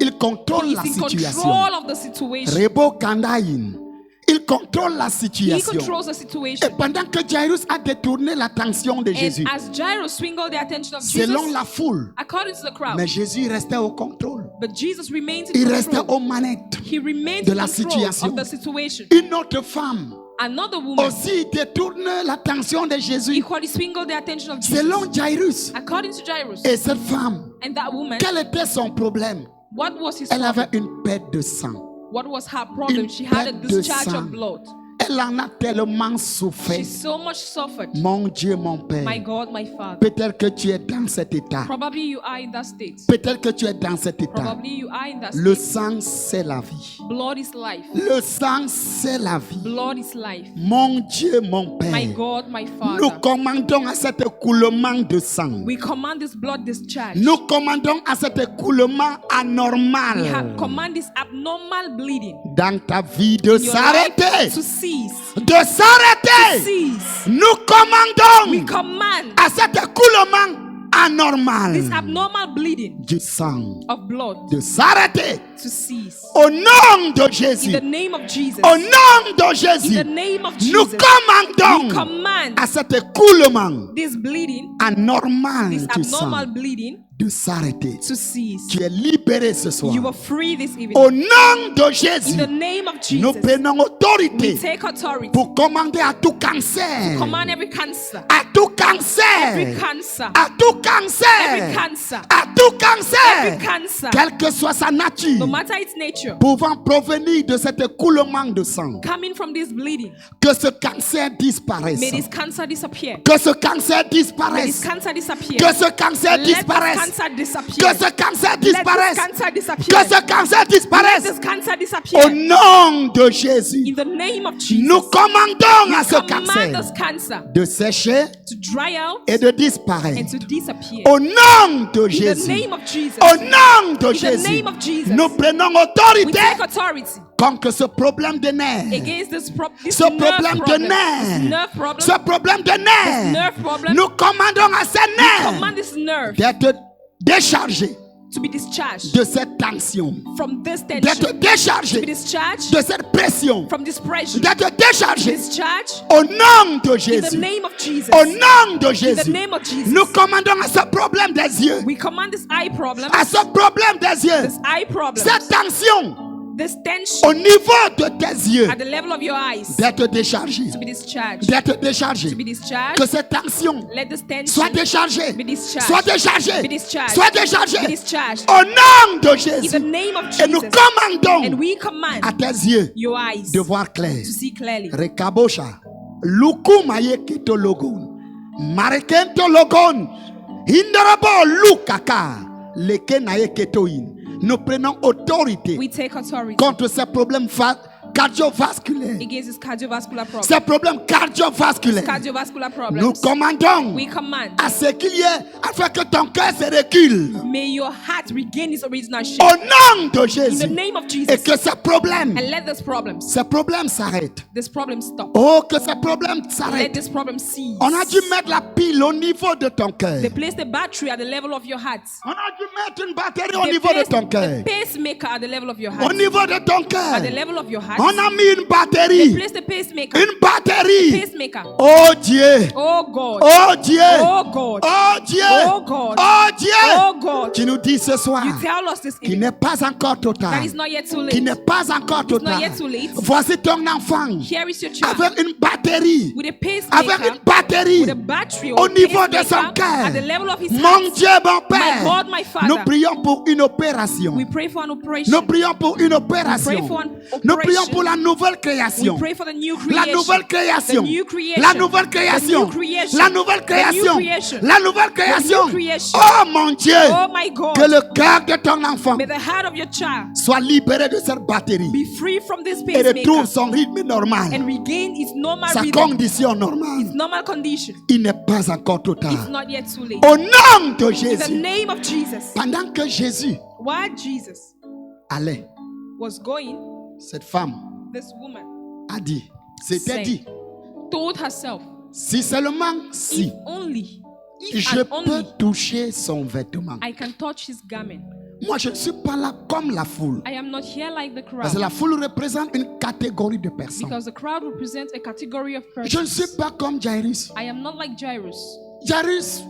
Il contrôle He's la in situation. control of the situation. Rebo Kandaïn. Il contrôle la He situation. controls the Et situation. pendant que Jairus a détourné l'attention de Jésus, And as Jairus swingled the attention of selon Jesus, la foule, according to the crowd, mais Jésus restait au contrôle. but Jesus remains Il in restait control. aux manettes. He remains de in la control situation. of the situation. Une autre femme Another woman aussi détourne l'attention de Jésus, equally swingled the attention of Jesus. selon Jairus. According to Jairus, Et cette femme, and that woman, quel était son problème? what was his Elle problem? avait une perte de sang. What was her problem? Une She had a perte de discharge sang. of blood. Elle en a tellement She souffert. so much suffered. Mon Dieu, mon Père. My God, my Father. Peut-être que tu es dans cet état. Probably you are in that state. Peut-être que tu es dans cet état. Probably you are in that Le state. sang, c'est la vie. Blood is life. Le sang, c'est la vie. Blood is life. Mon Dieu, mon Père. My God, my Nous Father. commandons à cet écoulement de sang. We command this blood discharge. Nous commandons à cet écoulement We anormal command this abnormal bleeding dans ta vie de in your life s'arrêter. to cease. cease. de s'arrêter. Cease. Nous We commandons command à cet écoulement anormal this abnormal bleeding du sang of blood de s'arrêter to cease. au nom de In Jésus. the name of Jesus. Au nom de In Jésus, the name of nous Jesus. We commandons command à cet écoulement this bleeding, anormal this du sang abnormal bleeding de s'arrêter. to cease. Tu es libéré ce soir. You are free this evening. Au nom de In Jésus, the name of nous Jesus, prenons we autorité take authority. pour commander à tout cancer, Command every cancer, à tout every cancer, cancer, à tout every cancer, cancer, à tout every cancer, cancer, quelle que soit sa nature, no matter its nature, pouvant provenir de cet écoulement de sang, coming from this bleeding. que ce cancer disparaisse, May this cancer disappear. que ce cancer May this disparaisse, cancer disappear. que ce cancer Let this disparaisse, cancer disappear. que ce cancer Let this disparaisse, cancer que disappear. ce cancer Let disparaisse. this cancer Au disappear. nom de Jésus, In the name of Jesus, nous commandons à ce command cancer this cancer de sécher to dry out et de and disparaître. to disappear. Au nom de In the Jésus, name of Jesus, au nom de in the Jésus, name of Jesus, nous prenons we autorité take authority contre ce problème de nerfs, against this ce problème de this nerfs, nerve problem, ce problème de this nerfs. nerve problem. Nous commandons à ces nerfs Command this nerve d'être déchargés to be discharged de cette tension, from this d'être tension, to be déchargés discharged de cette pression, from this pressure, d'être déchargés discharged au nom de in the Jésus. name of Jesus. Au nom de In the Jésus, name of Jesus, nous commandons à ce problème des yeux, we command this eye problem, à ce problème des yeux, this eye problem, cette tension this tension au niveau de tes yeux, at the level of your eyes d'être déchargé, to be discharged, d'être déchargé, to be discharged. que cette tension Let this soit tension déchargée, be discharged, soit déchargée, be discharged, soit be déchargée, discharged. au nom de In the Jésus. name of Et nous Jesus, and commandons we command à tes yeux your eyes de voir clair. to see clearly. Rekabosha, luku maye kito logon, marekento logon, hindarabo lukaka, leke naye ketoin. Nous prenons autorité We take authority contre ces problèmes cardiovasculaires. against this cardiovascular problem. Ces problèmes cardiovasculaires. Cardiovascular Nous problems. commandons We command, à ce qu'il y ait, afin que ton cœur se recule. may your heart regain its original shape. Au nom de In the Jésus. name of Et Jesus, que ces problèmes, and let s'arrêtent. this problem stop. Oh, que ces problèmes Let s'arrêtent. this problem cease. On a dû mettre la pile au niveau de ton cœur. They place the battery at the level of your heart. On a dû mettre une batterie au They niveau de place ton cœur. the pacemaker at the level of your Au heart. niveau de ton At the cœur. level of your heart. On a mis une They batterie. place the pacemaker. Une batterie. Pacemaker. Oh Dieu. Oh God. Oh Dieu. Oh God. Oh Dieu. Oh God. Oh Dieu. Oh God. Tu nous dis ce soir You tell us this qu'il evening n'est pas encore that total. it's not yet too Qu'il late. n'est pas encore It's not total. yet too late. Voici ton enfant Here is your child avec une batterie. with a Avec pacemaker, une batterie with a battery au or niveau de son pacemaker at the cœur. level of his Mon heart. Dieu, mon My Père. God, my Father. Nous prions pour une opération. We pray for an operation. Nous prions pour une opération. We pray for an Nous prions operation. pour la nouvelle We création. pray for the new La creation. nouvelle création. The new creation. La nouvelle The création. new creation. La nouvelle The création. new creation. La nouvelle The création. new creation. Oh mon Dieu. Oh my God. Que le cœur de ton enfant May the heart of your child soit libéré de cette batterie be free from this et retrouve pacemaker son rythme normal, and regain its normal sa rhythm, condition normale. its normal condition. Il n'est pas encore It's total. not yet too late. Au nom de In the Jésus. name of Jesus, Pendant que Jésus while Jesus allait, was going, cette femme this woman a dit, c'était Say. dit, told herself, si seulement si if only, if je and peux only toucher son vêtement. I can touch his garment. Moi, je ne suis pas là comme la foule. I am not here like the Parce que crowd, la foule représente une catégorie de personnes. because the crowd represents a category of Je ne suis persons. pas comme Jairus. I am not like Jairus. Jairus,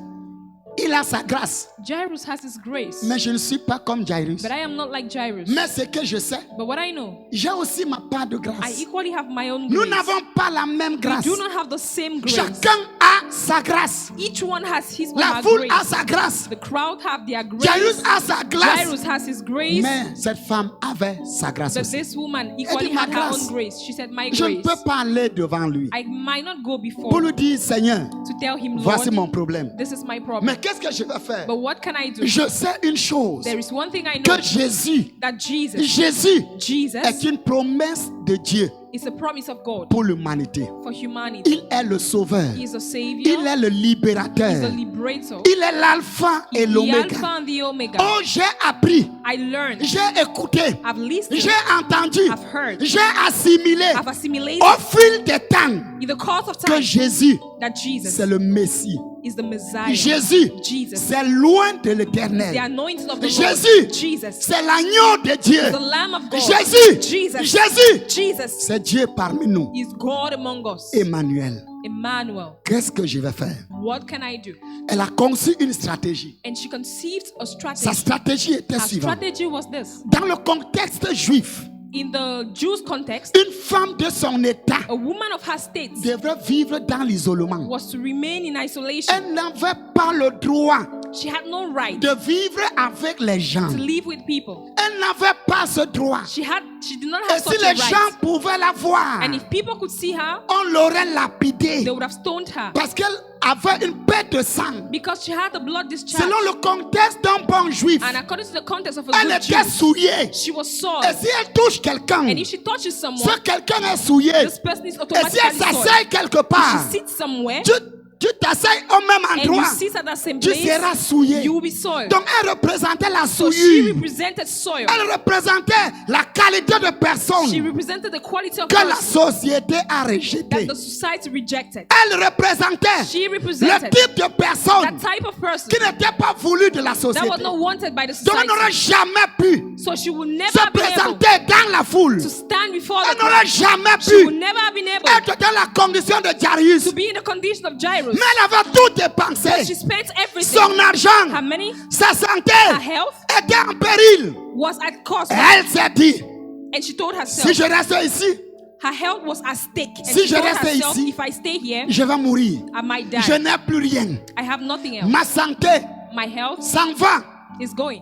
il a sa grâce. Jairus has his grace, Mais je ne suis pas comme Jairus. but I am not like Jairus. Mais ce que je sais, But what I know, j'ai aussi ma part de I grâce. equally have my own Nous grace. n'avons pas la même We grâce. do not have the same grace. Chacun a sa grâce. Each one has his or La her foule a grace. sa grâce. The crowd have their Jairus grace. a sa grâce. Jairus has his grace. Mais cette femme avait sa grâce But aussi. this woman equally ma had her grâce. own grace. She said, my Je ne grace. peux pas aller devant lui I might not go pour before lui dire, Seigneur, to tell him, voici Lord, mon problème. this is my Mais problem. qu'est-ce que je vais faire? But what can I do? Je sais une chose, There is one thing I know, que Jésus that Jesus est Jesus une promesse de Dieu It's a promise of God pour l'humanité. for humanity. Il est le sauveur. He is a Il savior. est le He's the libérateur. liberator. Il est l'alpha et The l'oméga. Alpha and the Omega. Oh, j'ai appris, I learned. j'ai écouté, I've listened. j'ai entendu, I've heard. j'ai assimilé I've assimilated au fil des temps in the course of que time Jésus, that Jesus c'est le Messie. is the Messiah. Jésus, Jesus. c'est loin de The l'éternel. anointing of the Jésus, Lord. Jesus. c'est l'agneau de Dieu. The Lamb of God. Jésus, Jesus. Jésus, Jesus c'est Dieu parmi nous. is God among us. Emmanuel. Emmanuel. Qu'est-ce que je vais faire? What can I do? Elle a conçu une stratégie. And she conceived a Sa strategy. stratégie était Her suivante. strategy was this. Dans le contexte juif, In the Jews' context, une femme de son état a woman of her state devrait vivre dans l'isolement. was to remain in isolation. Elle n'avait pas le droit She had no right de vivre avec les gens. to live with people. Elle n'avait pas ce droit. She did not Et have si such a les gens right. pouvaient la voir, And if people could see her, on l'aurait lapidée they would have stoned her parce qu'elle avait une perte de sang. because she had the blood discharge. Selon le contexte d'un bon juif, And according to the context of a elle good était Jew, souillée. she was sore. Et si elle touche quelqu'un, And if she touches someone, ce quelqu'un est souillé. this person is Et si elle automatically sore. s'asseye quelque If part, she sits somewhere tu t'asseyes au même and you endroit, sit at that same tu place, seras souillé. you will be soiled. Donc elle représentait la So she souillure. represented soil. Elle représentait la qualité de She personne represented the quality of que la person société a that rejetée. the society rejected. Elle représentait She le represented type de that personne type of person qui n'était pas voulu de la that société. was not wanted by the Donc elle n'aurait society. jamais pu So she would never se have been able présenter dans la foule. to stand before Elle the n'aurait crowd. jamais She would pu never have been able être dans la condition de Jairus. to be in the condition of Jairus. Mais elle avait tout She dépensé. spent everything. Son argent, Her money, sa santé her health était en péril. was at cost. Elle s'est dit, And she told si herself, je reste ici, her health was at stake. And Si she je told reste herself, ici, if I stay here, je vais mourir. I might Je die. n'ai plus rien. I have nothing else. Ma santé My health s'en va. is going.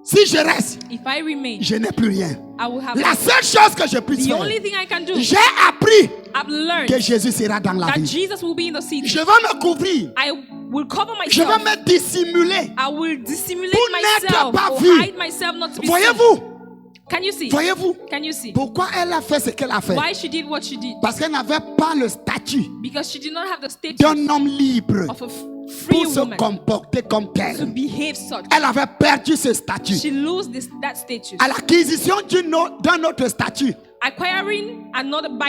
Si je reste, If I remain, je n'ai plus rien. I will have La nothing. seule chose que je puisse The faire, only thing I can do, j'ai appris I've que learned Jésus sera dans la that vie. Jesus will be in the Je city. vais me couvrir. I will cover Je vais myself. me dissimuler. I will dissimulate Pour n'être myself pas or vu. hide myself not to be seen. Voyez-vous? Can you see? Voyez-vous? Can you see? Pourquoi elle a fait ce qu'elle a fait? Why she did what she did? Parce qu'elle n'avait pas le statut Because she did not have the status d'un homme libre of a free pour se woman comporter comme to tel. behave such. Elle avait perdu ce statut. She lose that status. À l'acquisition d'un autre statut, By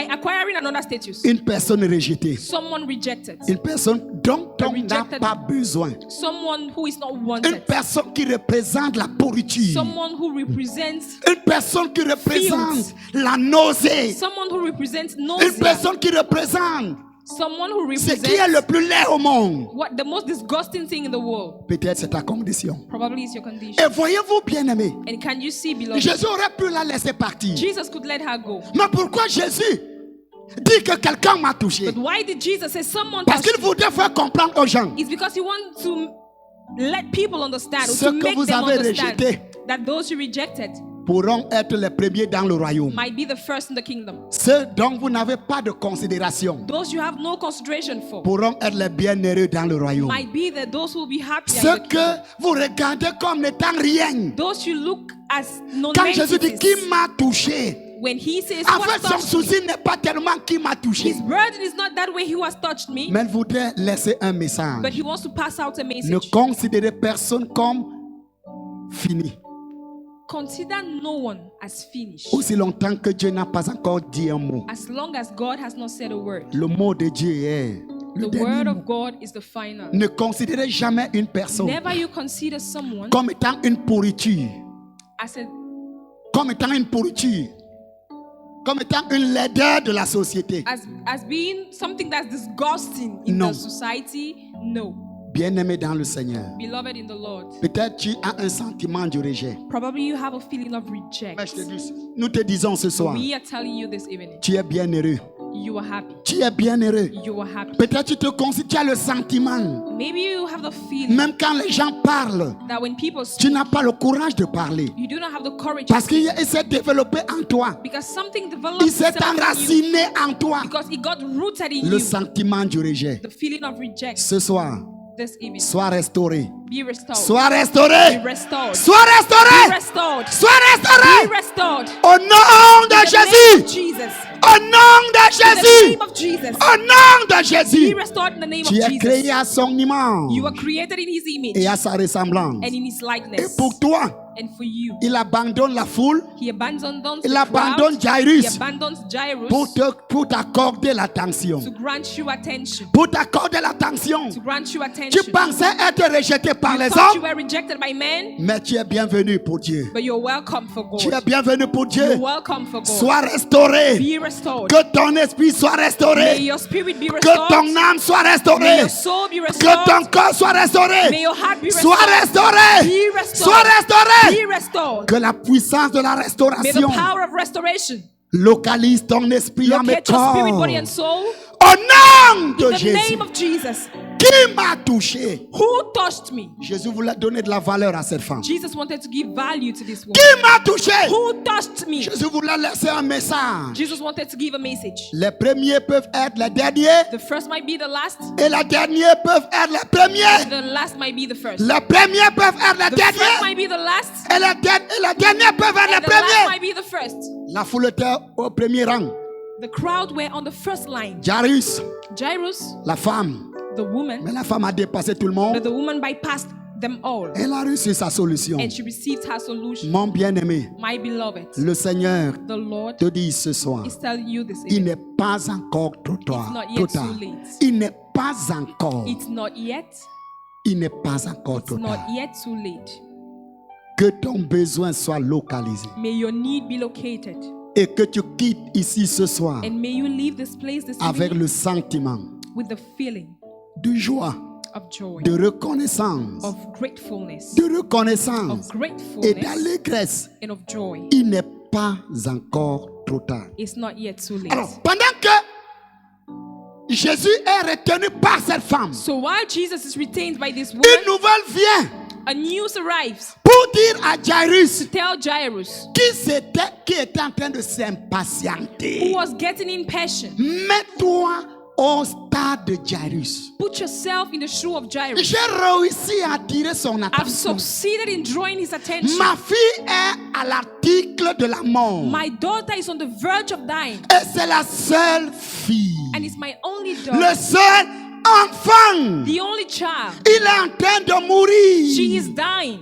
acquiring another status. une personne rejetée, Someone rejected. une personne dont on n'a rejected- pas besoin, Someone who is not une wanted. personne qui représente la pourriture, Someone who represents une personne qui représente la nausée, someone who represents une nausea. personne qui représente Someone who ce qui est le represents plus laid au monde. what the most disgusting thing in the world. Peut-être c'est ta condition. Probably is your condition. Et voyez-vous, bien-aimé, And can you see, beloved? Jésus aurait pu la laisser partir. Jesus could let her go. Mais pourquoi Jésus dit que quelqu'un m'a touché? But why did Jesus say someone Parce touched qu'il me? voudrait faire comprendre aux gens It's because he wants to let people understand, or Ce to que make vous them avez understand rejeté. that those you rejected pourront être les premiers dans le royaume. might be the first in the kingdom. Ceux dont vous n'avez pas de considération Those you have no consideration for pourront être les bienheureux dans le royaume. might be those who will be happy. in Ceux the que kingdom. vous regardez comme n'étant rien. Those you look as Quand Jésus dit qui non-entities. m'a touché, When he says, en what fait son touched me? souci n'est pas tellement qui m'a touché, His burden is not that way he has touched me, mais il voudrait laisser un message. but he wants to pass out a Ne message. considérez personne comme fini. Consider no one as finished Aussi longtemps que Dieu n'a pas encore dit un mot. as long as God has not said a word. Le mot de Dieu est le The dernier word mot. of God is the final. Ne considérez jamais une personne Never you consider someone comme étant une pourriture, as a comme étant une pourriture, comme étant une laideur de la société. as being something that's disgusting in No. the society. No. Bien-aimé dans le Seigneur, Beloved in the Lord. peut-être tu as un sentiment de rejet. Probably you have a feeling of reject. Mais je te dis, nous te disons ce soir, We are telling you this evening. tu es bienheureux. You are happy. Tu es bienheureux. You are happy. Peut-être tu te considères, tu as le sentiment, Maybe you have the feeling même quand les gens parlent, that when people tu speak, n'as pas le courage de parler. you do not have the courage Parce to qu'il speak s'est développé en toi. because something developed Il s'est itself in you, enraciné en toi. because it got rooted in Le you. sentiment du rejet. The feeling of reject. Ce soir, this evening. Sois restauré. Be restored. Sois Be restauré. restored. Sois Be restauré. restored. Sois Be restauré. restored. Au nom de In the name of Jésus. Jesus. Au nom de In the Jésus. name of Jesus. Au nom de Be Jésus. restored in the name of Tu es créé Jesus. à son image You were created in His image et à sa ressemblance. and in His Et likeness. pour toi, And for you, il abandonne la foule He abandons Il the abandonne crowd. He Jairus abandons Jairus pour t'accorder l'attention. to grant you attention. Pour t'accorder l'attention. To grant you Tu attention. pensais être rejeté par You les thought you hommes, were rejected by men, mais tu es bienvenu pour Dieu. but you're welcome for Tu es God. bienvenu pour Dieu. You're welcome for God. Sois restauré. Be restored. Que ton esprit soit May restauré. your spirit be Que restored. ton âme soit May restaurée. your soul be Que ton restored. corps soit May restauré. your heart be Sois restored. restauré. Be restored. Sois restauré. Be restored. Que la puissance de la May the restauration power of restoration localise ton esprit et mes locate your spirit, corps. body, and soul. Au nom In de the Jésus. name of Jesus. Qui m'a touché? Who touched me? Jésus voulait donner de la valeur à cette femme. Jesus wanted to give value to this woman. Qui m'a touché? Who touched me? Jésus voulait laisser un message. Jesus wanted to give a message. Les premiers peuvent être les derniers The first might be the last, et les derniers peuvent être les premiers. the last might be the first. Les premiers peuvent être les The first derniers might be the last, et les derniers peuvent être les and the last premiers. might be the first. La foule était au premier rang. The crowd were on the first line. Jairus, Jairus, la femme. the woman, Mais la femme a dépassé tout le monde. but the woman bypassed them all, Elle a reçu sa solution. and she received her solution. Mon bien-aimé, My beloved, le Seigneur the Lord te dit ce soir, is telling you this il evening. n'est pas encore trop tard. It's not yet Trop too tard. late. Il n'est pas encore. It's not yet. Il n'est pas encore It's trop not tard. yet too late. Que ton besoin soit localisé May your need be located, et que tu quittes ici ce soir and may you leave this place this avec evening le sentiment with the feeling de joie, of joy, de reconnaissance, of gratefulness, de reconnaissance of et gratefulness, d'allégresse. and of joy. Il n'est pas encore trop tard. It's not yet too late. Alors, pendant que Jésus est retenu par cette femme, So while Jesus is retained by this une woman, nouvelle vient a news arrives pour dire à Jairus to tell Jairus, qui était en train de who s'impatienter. was getting impatient, Mets-toi au stade de Jairus. put yourself in the shoe of Jairus. J'ai réussi à attirer son I've attention. succeeded in drawing his attention. Ma fille est à l'article de la mort. My daughter is on the verge of dying, Et c'est la seule fille. and it's my only Le daughter, seul enfant. the only child. Il est en train de mourir. She is dying.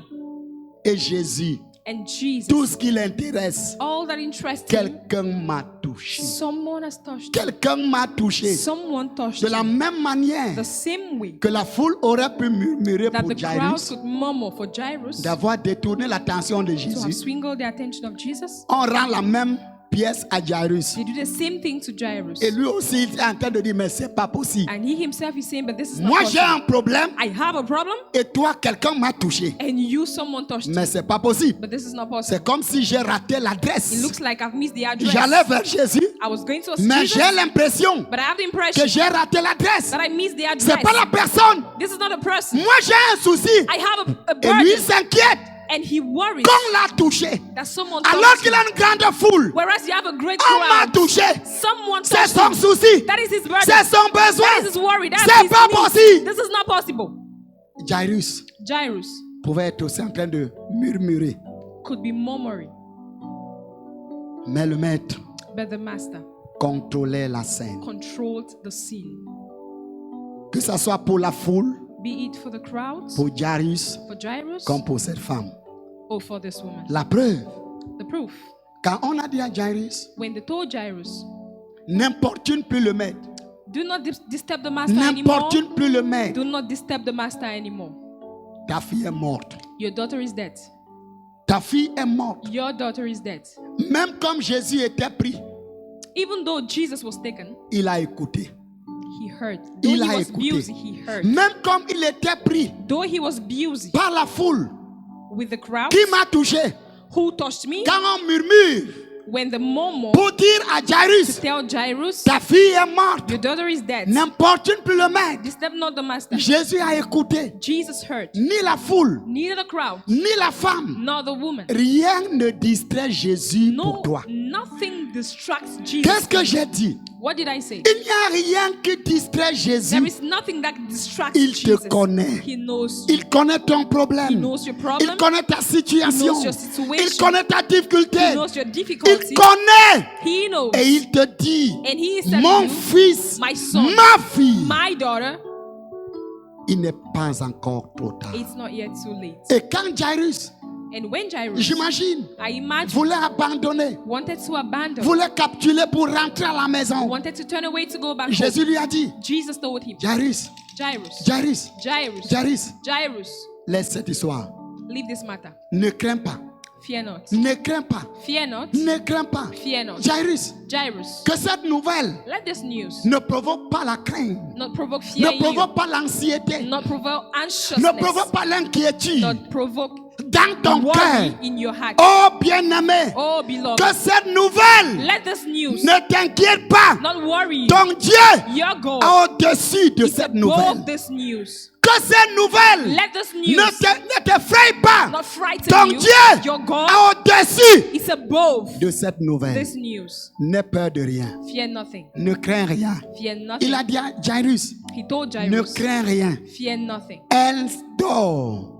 Et Jésus, And Jesus, tout ce qui l'intéresse, all that interests him, quelqu'un m'a touché. someone has touched him. Quelqu'un m'a touché. Someone touched De la him. même manière The same way que la foule aurait pu murmurer that pour the crowd Jairus, could murmur for Jairus d'avoir détourné l'attention de to have Jésus, swingled the attention of Jesus. on rend la même pièce à Jairus. They do the same thing to Jairus. Et lui aussi, il est en train de dire, mais c'est pas possible. And he himself is saying, but this is not Moi, j'ai possible. un problème I have a problem, et toi, quelqu'un m'a touché. and you, someone touched Mais me. c'est pas possible. But this is not possible. C'est comme si j'ai raté It l'adresse. looks like I've missed the address. J'allais vers Jésus, I was going to mais Jesus, j'ai l'impression but I have the que impression j'ai raté l'adresse. that I missed the C'est address. pas la personne. This is not a person. Moi, j'ai un souci. I have a Et lui, il burden, s'inquiète and he worries qu'on l'a touché. that someone Alors touched qu'il him. a une grande foule, Whereas you have a great on m'a crowd, touché. someone C'est touched son him. souci. That is his burden. C'est son That is besoin. his worry. That C'est is pas his need. possible. This is not possible. Jairus Jairus pouvait être aussi en train de murmurer. could be murmuring, Mais le maître but the master contrôlait la scène. controlled the scene. Que ce soit pour la foule, Be it for the crowds, pour Jairus, for Jairus, comme pour cette femme. or for this woman. La preuve, The proof, quand on a dit à Jairus, when they told Jairus, n'importune plus le maître. do not disturb the master anymore. N'importune plus le maître. Do not disturb the master anymore. Ta fille est morte. Your daughter is dead. Ta fille est morte. Your daughter is dead. Même comme Jésus était pris, Even though Jesus was taken, il a écouté. he heard. Though Il he a was écouté. busy, he heard. Même comme il était pris Though he was busy par la foule with the crowd, qui m'a touché. who touched me? Quand on murmure When the murmur pour dire à Jairus, tell Jairus, ta fille est morte. your daughter is dead. N'importune plus le maître. Disturb not the master. Jésus a écouté. Jesus heard. Ni la foule, Neither the crowd, ni la femme. nor the woman. Rien ne distrait Jésus pour No, toi. nothing distracts Jesus. Qu'est-ce que j'ai dit? What did I say? Il n'y a rien qui distrait There Jésus. is nothing that distracts Il te Jesus. connaît. He knows you. Il connaît ton He problème. knows your Il problem. connaît ta situation. He knows your situation. Il connaît ta difficulté. He knows your difficulty. Il connaît. He knows. Et il te dit, And he is telling mon you, fils, my son, ma fille, my daughter, il n'est pas encore trop tard. it's not yet too late. Et quand Jairus, And when Jairus, j'imagine, I imagine, voulait abandonner, wanted to abandon, voulait capituler pour rentrer à la maison, wanted to turn away to go back home, Jésus lui a dit, Jesus told him, Jairus, Jairus, Jairus, Jairus, Jairus, Jairus, laisse cette histoire. leave this matter. Ne crains pas, Fear not. ne crains pas, Fear not. ne crains pas. Fear not. Jairus, Jairus, que cette nouvelle let this news ne provoque pas la crainte, not provoke fear ne in you, provoque pas l'anxiété, not provoke ne anxiousness, provoque pas l'inquiétude not provoke dans ton worry cœur. in your heart. Oh bien-aimé, Oh, beloved, que cette nouvelle let this news ne t'inquiète pas. not worry you. Ton Dieu Your God est au-dessus de is cette above nouvelle. this news. Que cette nouvelle Let this ne news t'effraie pas. not frighten Ton you. Dieu Your God est au-dessus is above de cette nouvelle. this news. N'aie peur de rien. Fear nothing. Ne crains rien. Fear Il nothing. a dit à Jairus, He told ne Jairus, crains rien. fear nothing. Elle dort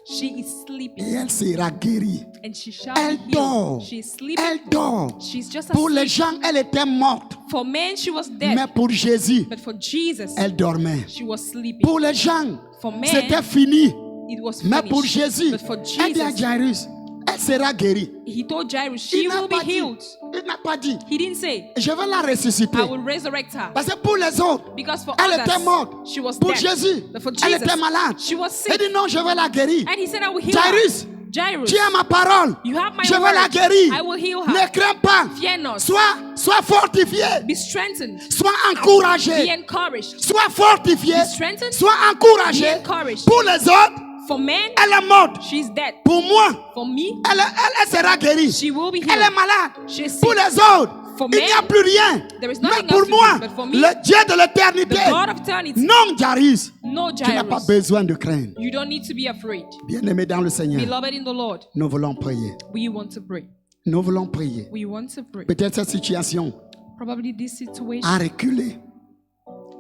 She is sleeping et elle sera guérie. and she shall Elle be dort. healed. She is sleeping. Elle dort. She's just Pour les asleep. gens, elle était morte. For men, she was dead. Mais pour Jésus, But for Jesus, elle dormait. she was sleeping. Pour les gens, For men, c'était fini. it was Mais pour finished. Jésus, But for elle dit à Jesus, Jairus, elle sera guérie. he told Jairus, she Il n'a will be pas dit, healed. il n'a pas dit, He didn't say, je vais la ressusciter. I will resurrect her. Parce que pour les autres, Because for elle était others, morte. she was Pour dead. Jésus, But for elle Jesus, était malade. she was Il sick. dit non, je vais la guérir. And he said, I will heal Jairus, her. Jairus, tu as ma parole. you have my Je vais word. la guérir. I will heal her. Ne crains pas. Fear not. Sois fortifié. Be strengthened. Sois Be encouragé. encouraged. Sois fortifié. Be strengthened. Sois Be encouragé. encouraged. Pour les autres, For men, elle est morte. she's dead. Pour moi, For me, elle sera guérie. she will be Elle est healed. malade. She is Pour sick. les autres, For il n'y a men, plus rien. there is Mais nothing pour else to moi, do. But for me, le Dieu de l'éternité, the God of eternity, non, Jairus, no tu n'as pas Jairus. besoin de craindre. You don't need to be afraid. Bien-aimé dans le Seigneur, Beloved in the Lord, nous voulons prier. we want to pray. Nous voulons prier. We want to pray. Peut-être cette situation Probably this situation, a reculé.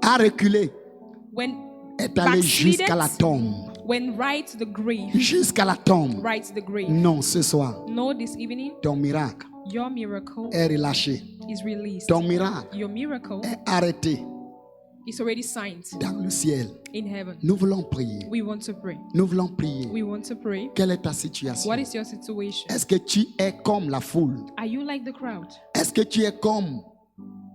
A reculé. when Est allé jusqu'à la tombe. when right to the grave, Jusqu'à la tombe. right to the grave. Non, ce soir, No, this evening, ton miracle your miracle est relâché. is released. Ton miracle Your miracle est arrêté is already signed dans le ciel. in heaven. Nous voulons prier. We want to pray. Nous voulons prier. We want to pray. Quelle est ta situation? What is your situation? Est-ce que tu es comme la foule? Are you like the crowd? Est-ce que tu es comme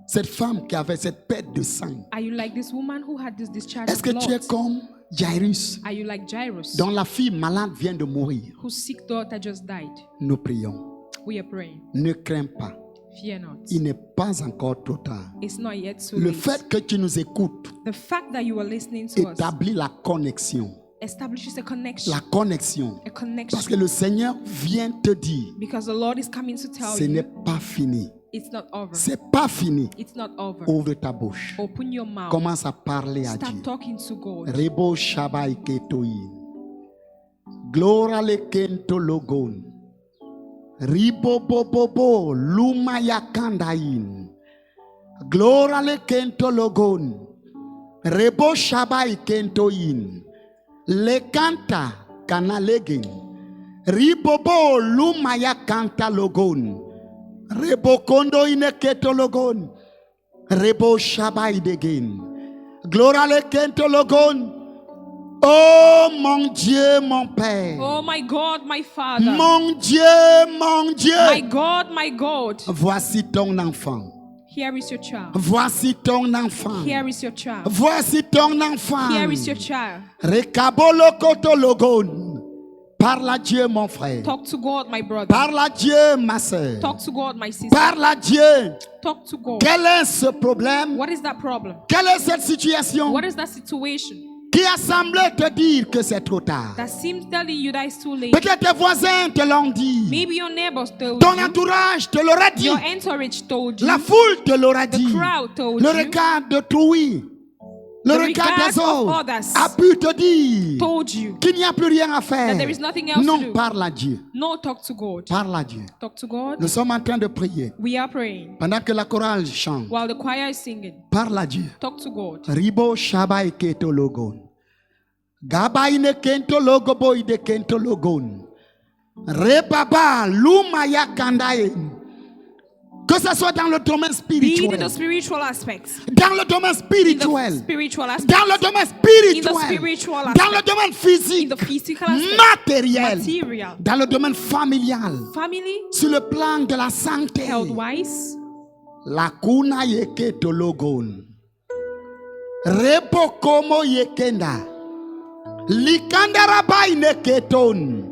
cette femme qui avait cette perte de sang? Are you like this woman who had this discharge Est-ce of que tu es blood? comme Jairus, Are you like Jairus, dont la fille malade vient de mourir? whose sick daughter just died? Nous prions. We are praying. Ne crains pas. Fear not. Il n'est pas encore trop tard. It's not yet too Le late. fait que tu nous écoutes The fact that you are listening to us établit la connexion. establishes a connection. La connexion. A Parce connection. que le Seigneur vient te dire, Because the Lord is coming to tell ce n'est you pas fini. it's not over. C'est pas fini. It's not over. Ouvre ta bouche. Open your mouth. Commence à parler à Start Dieu. talking to God. Rebo Shabai Ketoin. Glora le kento logon. Ribo bobobo lumaya kandain. Glora le kento logon. Rebo Shabai kentoin. Le kanta kanalegen. Ribobo lumaya kanta logon. Rebo kondo ine keto logon. Rebo Shabai degen. Gloire le kento logon. Oh mon Dieu, mon Père. Oh my God, my Father. Mon Dieu, mon My Dieu. God, my God. Voici ton enfant. Here is your child. Voici ton enfant. Here is your child. Voici ton enfant. Here is your child. Rekabolo koto logon. Parle à Dieu, mon frère. Talk to God, my brother. Parle à Dieu, ma soeur. Talk to God, my sister. Parle à Dieu. Talk to God. Quel est ce problème? What is that problem? Quelle est cette situation What is that situation qui a semblé te dire que c'est trop tard? that seems telling you that it's too late? Peut-être tes voisins te l'ont dit. Maybe your neighbors told Ton you. entourage te l'aurait dit. Your entourage told you. La foule te l'aura The dit. crowd told Le you. regard de Trouille Le The regard regard des of autres others a pu te dire told you qu'il n'y a plus rien à faire. that there is nothing else to Non, do. parle à Dieu. No, talk to God. Parle à Dieu. Talk to God. Nous sommes en train de prier. We are praying Pendant que la chorale chante, while the choir is singing. parle à Dieu. Talk to God. Ribo shabai keto logon. Gaba ine kento logo boy de kento logon. Rebaba lumaya kandaye. Que ce soit dans le domaine Be in spirituel. the spiritual aspects. Dans le domaine In spirituel. the spiritual aspects. Dans le domaine In the spirituel. spiritual Dans le aspect. domaine In physique. the physical aspect. Matériel. Material. Dans le domaine familial. Family. Sur le plan de la santé. Health wise. La kuna yeketo logon. Repo komo yekenda. Likandara ine keton.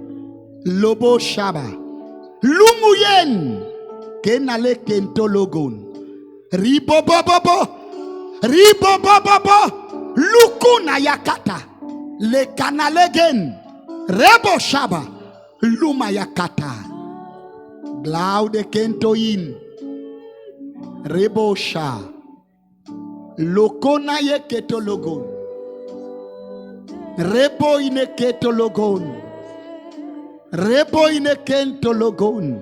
Lobo shaba. Lumuyen. Kenale kento logon. Ribobobobo. Ribobobobo. Lukuna yakata. Le kanalegen. Rebo shaba. Luma yakata. Glaude kentoin. Rebo sha. Lokona ye keto logon. Rebo ine keto logon. Rebo ine kento logon.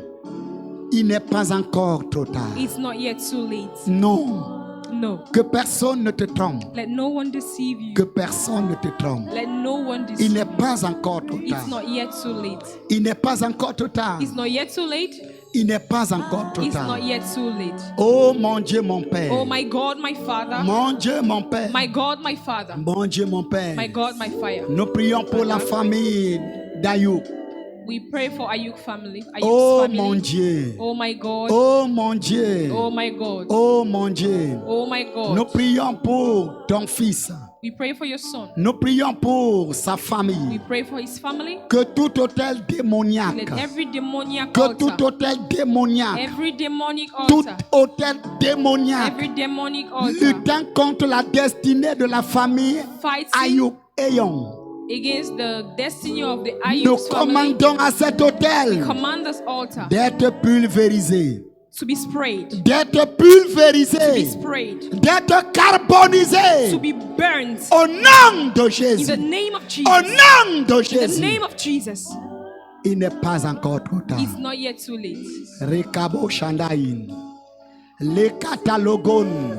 Il n'est pas encore trop tard. It's not yet too late. Non. No. Que personne ne te trompe. Let no one deceive you. Que personne ne te trompe. Let no one Il deceive n'est you. pas encore trop It's tard. not yet too late. Il n'est pas encore trop tard. It's not yet too late. Il n'est pas encore trop It's tard. not yet too late. Oh mon Dieu, mon Père. Oh my God, my Father. Mon Dieu, mon Père. My God, my Father. Mon Dieu, mon Père. My God, my fire. Nous prions pour la famille d'Ayoub. We pray for Ayuk family. Ayuk's Oh family. mon Dieu. Oh my God. Oh mon Dieu. Oh my God. Oh mon Dieu. Oh my Nous God. prions pour ton fils. We pray for your son. Nous prions pour sa We famille. pray for his family. Que tout hôtel démoniaque, Let every demoniac que tout altar, hôtel démoniaque, every demonic tout altar, hôtel démoniaque, every demonic altar luttant contre la destinée de la famille fighting Ayoub Eyon. against the destiny of the Nous Ayuk's family. commandons à cet hôtel Command this altar d'être pulvérisé, to be sprayed, d'être to be pulvérisé, sprayed, d'être carbonisé to be burnt au nom de in Jésus. the name of Au Jesus. nom de In the Jésus. name of Jesus. Il n'est pas encore trop tard. It's not yet too late. Rekabo Shandaïn. Les catalogones.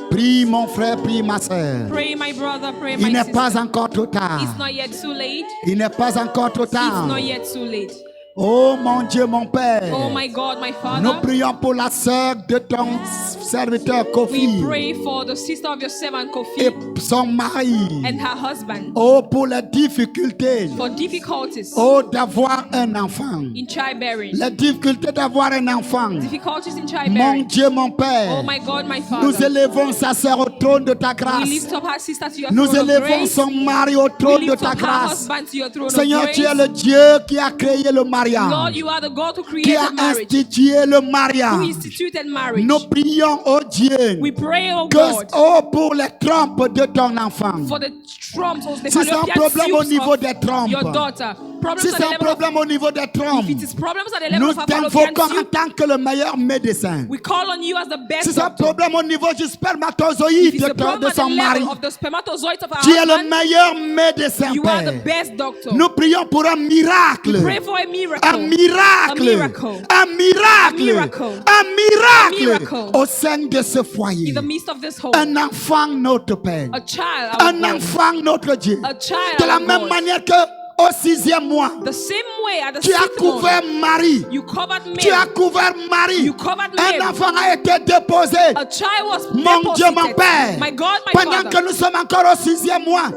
Prie mon frère, prie ma soeur. Pray, my brother, pray, Il my n'est sister. pas encore trop tard. It's not yet too late. Il n'est pas encore trop It's tard. not yet too late. Oh mon Dieu, mon Père. Oh my God, my Nous Father. prions pour la sœur de ton serviteur We Kofi pray for the sister of your servant et Kofi son mari. and her husband Oh, pour les difficultés. for difficulties Oh, d'avoir un enfant. in childbearing. Les difficultés d'avoir un enfant. Difficulties in Mon childbearing. Dieu, mon Père. Oh my God, my Nous Father. élevons sa sœur au trône de ta We grâce. lift up her sister to your Nous throne of élevons grace. son mari au We trône de lift ta up her grâce. husband to your throne of Seigneur, grace. tu es le Dieu qui a créé le Lord, mariage, you are the God who qui created a marriage, institué le who mariage. instituted marriage. Nous prions, oh Dieu, We pray, oh que, God, oh, pour les trompes de ton enfant. for the trumps, the Si c'est un fallopian problème au tubes niveau of des trompes, your daughter. Problems si at c'est the un level of, problème au niveau des trompes, if it is problems at the level nous of her fallopian t'invoquons en tube, tant que le meilleur médecin. we call on you as the best Si c'est un doctor. problème au niveau du If spermatozoïde it's a de problem at the son mari, level of the spermatozoids of our tu es le husband, meilleur médecin, you are the Père. best doctor. Nous prions pour un miracle. Pray for a miracle. Un miracle. A miracle. Un miracle. A miracle. Un miracle. A miracle. Au sein de ce foyer. In the midst of this home. Un enfant, notre Père. A child, our Un God. enfant, notre Dieu. A child, De la our même God. manière que au 6e mois, The same way at the tu as 6th month, couvert Marie. you covered Tu as Mary. couvert Marie. You covered Un Mary. enfant a été déposé. A child was Mon Dieu, mon deposited. Père. My God, my Pendant Father. que nous sommes encore au 6e mois.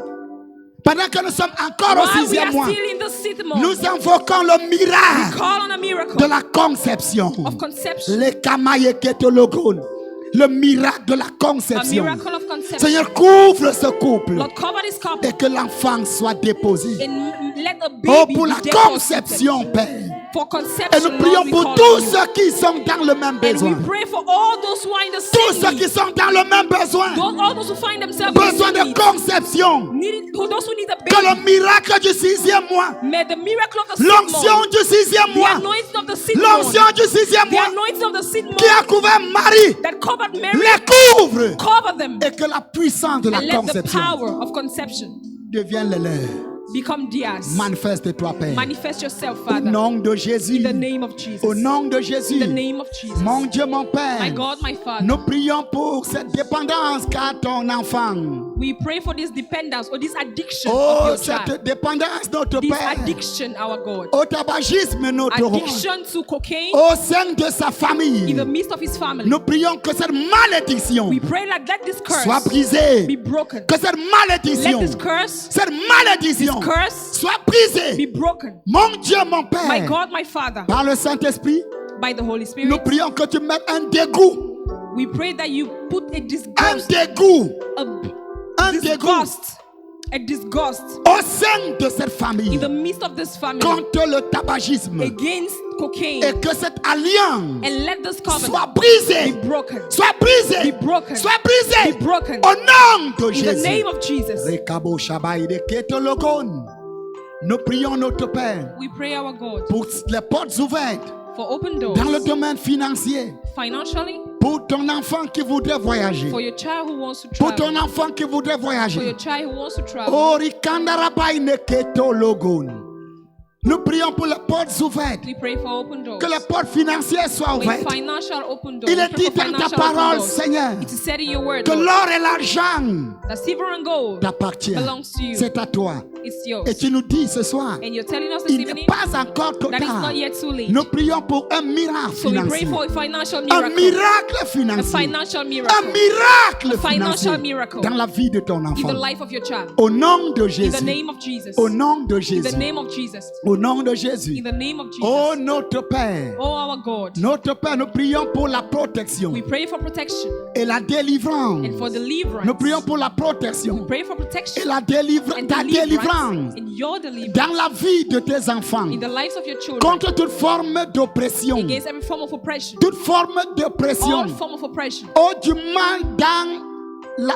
Pendant que nous sommes encore au While we 6e are mois. still in the 6th month, Nous invoquons le miracle call on a miracle de la conception. of conception. Le kamayeketelogon. Le miracle de la A conception. miracle of conception. Seigneur, couvre ce couple Lord, cover this couple et que l'enfant soit déposé. and let a Oh, baby pour be la deposited. conception, Père. For Et conception, nous prions Lord, we pour call tous on you. ceux qui sont dans le même And we besoin. pray for all those who are in the Tous same ceux qui need. sont dans le même besoin. All those who find themselves Besoin in de need. conception. Those who need a Que le baby. miracle du 6e mois. May the miracle of the L'onction seed du 6e the mois. anointing of the seed L'onction du 6e the mois anointing of the seed qui a couvert Marie. that covered Mary, Les couvre. cover them, Et que la puissance de la and let the conception power of conception devienne le leur. become theirs. Manifeste-toi, Père. Manifest yourself, Au Father, nom de in Jésus. the name of Jesus. Au nom de In Jésus. the name of Jesus. Mon Dieu, mon My Père. God, my Father, Nous prions pour cette dépendance qu'a ton enfant. we pray for this dependence or this addiction Oh, of your cette child. dépendance, notre This Père. addiction, our God. Au tabagisme, notre roi. Addiction to cocaine Au sein de sa in famille. the midst of his family. Nous prions que cette malédiction We pray that let this soit curse brisée. be broken. Que cette Let malédiction, this curse, cette malédiction this curse soit be brisée. broken. Mon Dieu, mon My Père. God, my Father, Par le Saint-Esprit, by the Holy nous Spirit, prions que tu mettes un dégoût. we pray that you put a Un disgust, dégoût. a Un dégoût disgust au sein de cette in famille the midst of this family contre le tabagisme. against cocaine, Et que cette alliance and let this covenant soit brisée. be broken. Soit brisée. Be broken. Soit brisée. Be broken. Au nom de In the Jésus. name of Jesus, Rekabo Shabai de Ketologon. Nous prions notre Père we pray, our God, pour les portes ouvertes for open doors dans le domaine financier. financially, Pour ton enfant qui voudrait voyager. for your child who wants to Pour ton travel, enfant qui voudrait for voyager. your child who wants to travel. Oh, Rikandarabai ne Ketologon. Nous prions pour les portes ouvertes. We pray for open doors. Que les portes financières soient With ouvertes. financial open doors. Il We est pray dit for dans ta financial open parole, doors. Seigneur, It is said in your word, que Lord, l'or et l'argent that silver and gold t'appartient. belongs to you. C'est à toi. It's yours. Et tu nous dis ce soir, And you're telling us this il n'est evening pas encore trop that it's tard. not yet too late. Nous prions pour un miracle So we pray financier. for a financial Un miracle. miracle A financier. financial Un miracle miracle A financial financier miracle dans la vie de ton in the enfant. life of your child. Au nom de In the Jésus. name of Jesus. Au nom de In Jésus. the name of Jesus. Au nom de Jésus. In the name of Jesus. Oh notre Père. Oh, our God. Notre Père, nous prions pour la protection We pray for protection et la délivrance. and for deliverance. Nous prions pour la We protection pray for et protection la and ta délivrance and your deliverance dans la vie de tes enfants in the lives of your children contre toute forme d'oppression, against every form of oppression, toute forme d'oppression, all form of oppression, oh du mal dans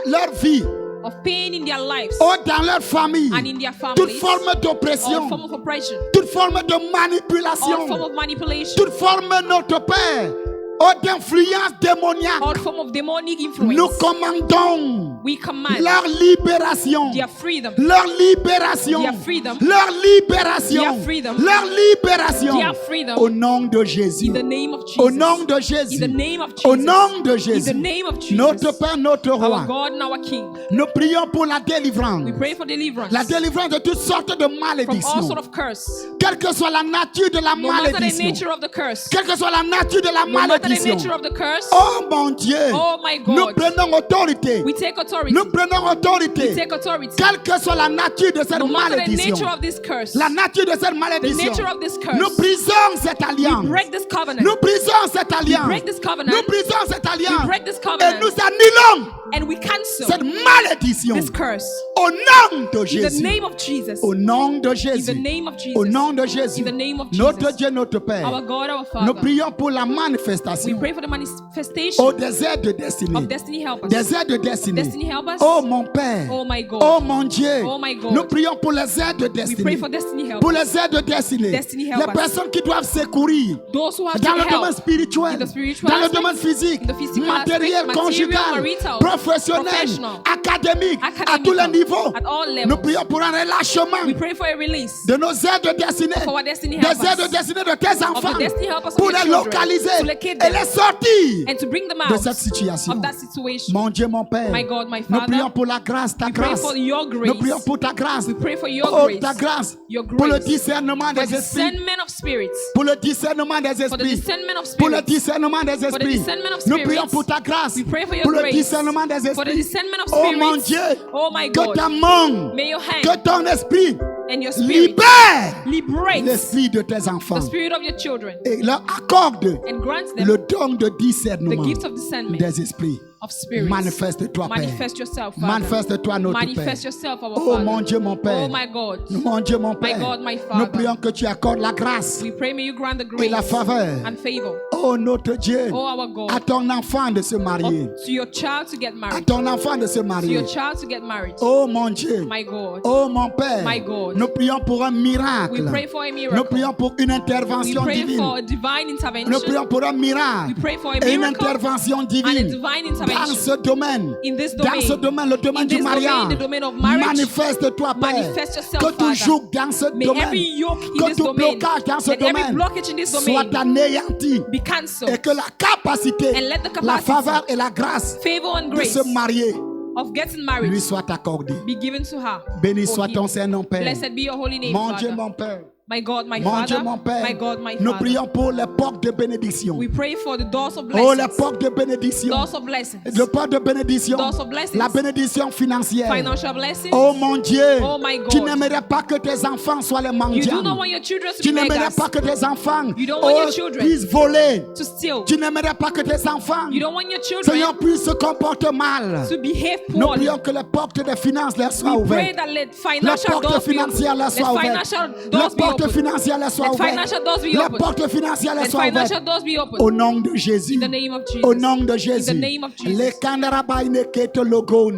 leur vie, of pain in their lives oh dans leur famille, and in their toute families, forme all d'oppression, form of oppression, toute forme de all form manipulation, of manipulation, toute forme, notre Père, oh d'influence démoniaque. all form of demonic Nous influence. commandons We command leur libération. their freedom, Leur libération. Their freedom. Leur libération. Their freedom. Leur libération. their freedom Au nom de Jésus. in the name of Jesus. Au nom de In Jésus. the name of Au Jesus. nom de In Jésus. the name of Jesus. Notre Père, notre Our Roi. God and our King. Nous prions pour la délivrance. We pray for deliverance La délivrance de toutes sortes de from all malédictions. sort of curse. Quelle que soit la nature de la No matter the malédiction. nature of the curse. Quelle que soit la nature de la No matter the malédiction. nature of the curse. Oh mon Dieu. Oh my Nous God. prenons autorité. We take authority. Nous prenons We autorité. take authority. Quelle que soit la nature de cette No matter the malédiction. nature of this curse. La nature de cette The malédiction. nature of this curse. Nous brisons cette alliance. Break this covenant. Nous brisons cette alliance. break this covenant. Nous brisons cette alliance. break this Et covenant. nous annulons And we cancel cette malédiction. this curse. Au nom de In the Jésus. name of Jesus. Au nom de In the Jésus. name of Jesus. Au nom de Jésus. In the name of Notre Jesus. Dieu, notre Père. Our God, our Nous Father. prions pour la We manifestation pray for the manifestation au désert de destinée. of destiny help us. Désert de destinée. Destiny help us. Oh mon Père. Oh my God. Oh mon Dieu. Oh my God. Nous prions pour les aides de We pray destinée. for destiny help Pour us. les aides de destinée. Destiny help Les us. personnes qui doivent secourir Those who have dans to le help domaine spirituel, in the spiritual dans le aspect, domaine physique, in the physical matériel, aspect, material, conjugal, marital, professionnel, professional, académique, à academical, tous les niveaux. at all levels. Nous prions pour un relâchement We pray for a release de nos aides de destinée, of our destiny des help aides de us, destinée de tes enfants, the destiny help us of pour your les children, localiser to locate et them, les sortir and to bring them de out cette situation. of that situation. Mon Dieu, mon Père, My God, my nous Father, prions pour la grâce, ta we pray grâce. for your Nous grace. prions pour ta grâce. We pray for your Oh, grace. ta grâce. Your Pour le grace. discernement For des esprits. discernment of spirits. Pour le discernement des For the esprits. discernment of Pour le spirits. discernement des For the esprits. discernment of Nous spirits. prions pour ta grâce. We pray for your Pour le grace. discernement des For the esprits. discernment of Oh spirits. mon Dieu. Oh my Que God. ta main, May your hand que ton esprit and your spirit libère liberate l'esprit de tes the enfants spirit of your children et leur accorde and grant them le don de the discernement gift of discernment des esprits. of spirits. Manifeste-toi, Père. Manifest yourself, Father. Manifeste-toi, notre Père. Manifest yourself, our Oh Father. mon Dieu, mon Père. Oh my God. Mon Dieu, mon Père. God, my Nous Father. prions que tu accordes la grâce We pray may you grant the et la grace faveur. and favor. Oh notre Dieu, Oh our God. à ton enfant de se marier. To your child to get À married. ton enfant de se To marier. your child to get married. Oh mon Dieu. My God. Oh mon Père. My God. Nous prions pour un We miracle. pray for a Nous miracle. prions pour une We intervention pray divine. for a divine Nous intervention. prions pour un We miracle pray for a et une miracle intervention and a divine divine dans intervention. ce domaine. In this Dans ce domain. domaine, le domaine In du this domain, mariage. the domain of marriage. Manifeste-toi, Père. Manifest yourself, Que tout Father. joug dans ce May domaine, every yoke in que this tout domain, blocage dans ce let every domaine blockage in this soit domain anéanti. be cancelled. Et que la capacité, And let the la capacity, faveur et la grâce favor and de grace se marier of getting lui married soit accordée. be given to her. Béni or soit him. ton Saint-Nom, Père. Blessed be your holy name, Mon Dieu, Father. mon Père. My God, my Mon Father. Dieu, mon Père. My God, my Nous Father. prions pour les portes de bénédiction. We pray for the doors of Oh, les blessings. portes de bénédiction. Doors of blessings. Le porte de bénédiction. Doors of blessings. La bénédiction financière. Financial blessings. Oh mon Dieu. Oh, my God. Tu n'aimerais pas que tes enfants soient les You do mendiants. not want your children to Tu be n'aimerais beggars, pas que tes enfants You don't want your children puissent voler. to steal. Tu n'aimerais pas que tes enfants, You don't want your children Seigneur, puissent se comporter mal. to behave Nous poorly. prions que les portes des finances leur soient We pray ouvertes. that let Les financial portes doors be financières leur open. soient Let ouvertes. financial Les doors be portes open. financières leur soient Let ouvertes. financial doors be Les open. portes financières leur Let soient financial ouvertes. doors be open. Au nom de Jésus. In the name of Jesus. Au nom de Jésus. In the name of Jesus. Les kandarabaïne kete logon.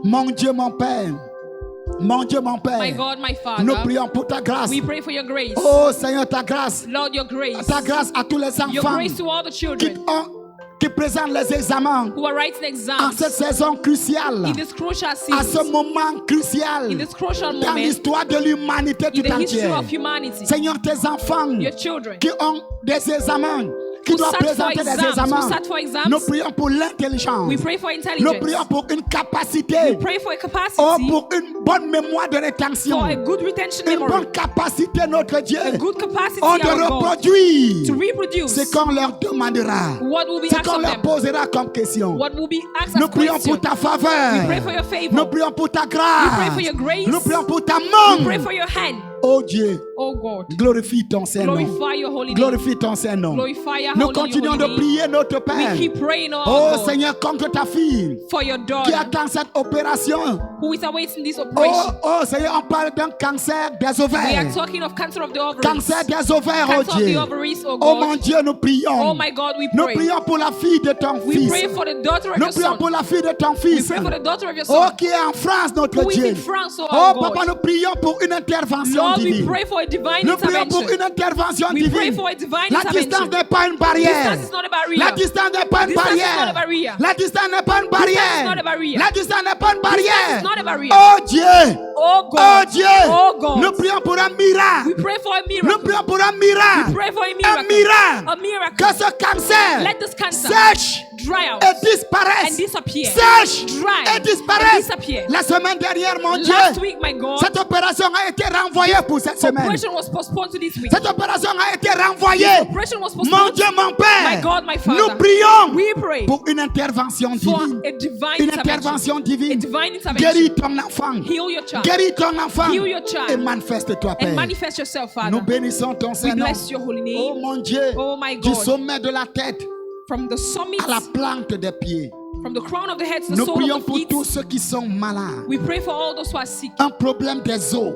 Mon Dieu, mon Père. Mon Dieu, mon Père. My God, my Father. Nous prions pour ta grâce. We pray for your grace. Oh Seigneur, ta grâce. Lord, your grace. Ta grâce à tous les Your enfants grace to all the children qui présentent les examens who are writing en exams cette saison cruciale, in this crucial à ce season, moment crucial in this crucial dans moment, l'histoire de l'humanité in tout the history entière. of humanity. Seigneur, tes enfants Your children qui ont des examens, qui who doivent sat for présenter des exams, examens, who sat for exams, nous prions pour l'intelligence. we pray for Nous intelligence. prions pour une We capacité, pray for a capacity, oh, pour une bonne mémoire de rétention, for a good retention une memory, bonne capacité, notre Dieu, a good capacity, oh, de our God, reproduire to reproduce ce qu'on leur demandera, what will be ce asked qu'on of leur them, posera comme question. what will be asked Nous as prions question. pour ta faveur. We pray for your favor. Nous prions pour ta We pray grâce. for your grace. Nous prions pour ta We main. pray for your hand. Oh Dieu, Oh God, glorifie ton Saint-Nom. glorify your holy name. Glorifie ton Saint-Nom. Glorify your Nous holy, continuons holy de name. prier notre Père. We keep praying, oh, Oh God, Seigneur, contre ta fille for your qui daughter attend cette opération. who is awaiting this Oh, operation. oh Seigneur, on parle d'un cancer des We are ovaires. talking of cancer of the ovaries. Cancer des ovaires, oh Cancer of the Dieu. ovaries, oh Oh mon God. Dieu, nous prions. Oh my God, we Nous pray. prions pour la fille de ton We fils. pray for the daughter of Nous your prions son. pour la fille de ton We fils. pray for the daughter of your Oh, son. qui est en France, notre Who is Dieu. in France, oh Oh, our God. papa, nous prions pour une intervention Lord, we divine. pray for a divine Nous prions pour intervention. une intervention We pray divine. for a divine La distance intervention. n'est pas une barrière. Distance is not a barrier. La distance n'est pas une Distance is not a barrière. barrier. La distance n'est pas une Distance is barrière. not a barrier. La distance n'est pas une Distance barrière. is not a barrier. Oh Dieu. Oh Oh God. Dieu. Oh God. Nous prions pour un miracle. We pray for a Nous miracle. prions pour un We miracle. pray for a Un miracle. miracle. A miracle. Que ce cancer Let this cancer sèche dry out et disparaisse. and disappear. Sèche Dry et and disparaisse. disappear. La semaine dernière, mon Dieu, Last week, my God, cette opération a été renvoyée pour cette semaine. operation was postponed to this week. Cette opération a été renvoyée. Operation was Mon postponed. Dieu, mon Père, My God, my Father. nous prions We pray pour une intervention for divine. a divine Une intervention. intervention A divine. divine intervention. Guéris ton enfant. Heal your child. Guéris ton enfant. Heal your child. Et manifeste-toi, And Père. manifest yourself, Nous Father. bénissons ton We Saint-Nom. bless your holy Oh name. mon Dieu, Oh my du God. sommet de la tête From the summit, à la plante des pieds. from the crown of the head to the Nous sole prions of the pour feet. tous ceux qui sont malades. We pray for all those who are sick. Un problème des os,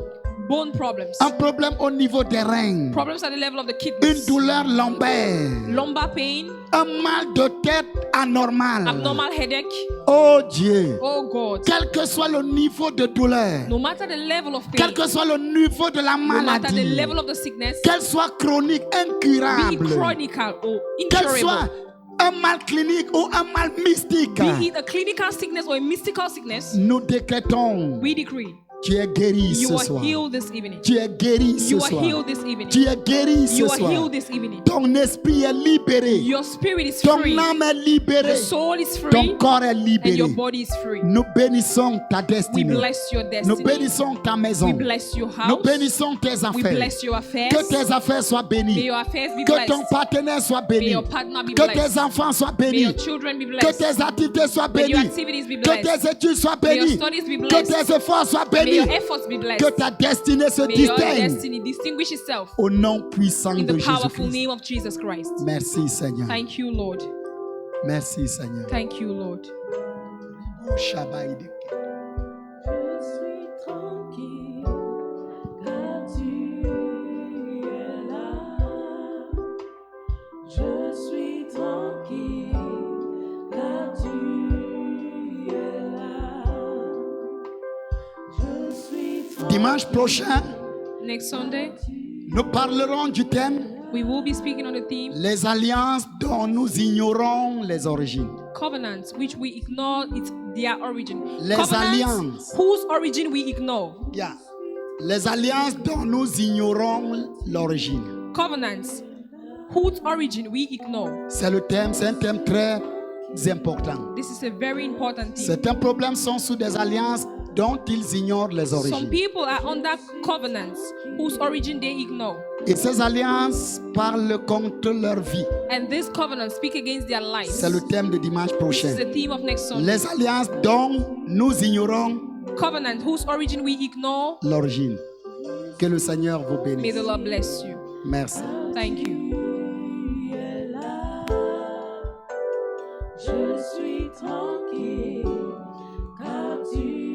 Bone problems. un problème au niveau des reins, Problems at the level of the une kidneys. douleur lombaire, Lumbar pain. un mal de tête anormal. Abnormal headache. Oh Dieu, Oh God. quel que soit le niveau de douleur, No matter the level of quel pain. que soit le niveau de la No matter the maladie, level of the sickness. qu'elle soit chronique, Be it incurable, chronic or qu'elle soit incurable. un mal clinique ou un mal mystique, Be it a clinical sickness or a mystical sickness. nous décrétons, We decree tu es guéri you ce are soir. healed this evening. Tu es guéri ce You are soir. healed this evening. Tu es guéri ce You are soir. healed this evening. Ton esprit est libéré. Your spirit is Ton free. âme est libérée. Your soul is Ton free. corps est And libéré. your body is free. Nous bénissons ta We destinée. bless your Nous destiny. bénissons ta maison. We bless your Nous house. bénissons tes We affaires. bless your affairs. Que tes affaires soient May bénies. your affairs be Que ton blessed. partenaire soit May béni. your partner be Que blessed. tes enfants soient May your bénis. children be Que blessed. tes activités soient May your bénies. activities be Que blessed. tes études soient May your bénies. studies be Que blessed. tes efforts soient May bénis. your efforts be blessed. Que ta destinée se May your distingue. destiny distinguish itself Au nom puissant in de the powerful Jésus-Christ. name of Jesus Christ. Merci Seigneur. Thank you, Lord. Merci Seigneur. Thank you, Lord. Oh, Shabaïdeke. Je suis tranquille, car tu es là. Je suis tranquille, car tu es là. Je suis tranquille. Dimanche prochain, Next Sunday, nous parlerons du thème we will be speaking on the theme les alliances dont nous ignorons les origines. covenants, which we ignore its their origin. Les alliances. whose origin we ignore. Yeah. Les alliances dont nous ignorons l'origine. Covenants, whose origin we ignore. C'est le thème, c'est un thème très important. This is a very important theme. Certains problèmes sont sous des alliances dont ils ignorent les Some origines. people are under covenants whose origin they ignore. Et ces alliances parlent contre leur vie. And these covenants speak against their lives. C'est le thème de dimanche This prochain. is the theme of next Sunday. Les alliances dont nous ignorons Covenant whose origin we ignore. l'origine. Que le Seigneur vous May bénisse. the Lord bless you. Merci. Thank you. Tu es là. Je suis tranquille, car tu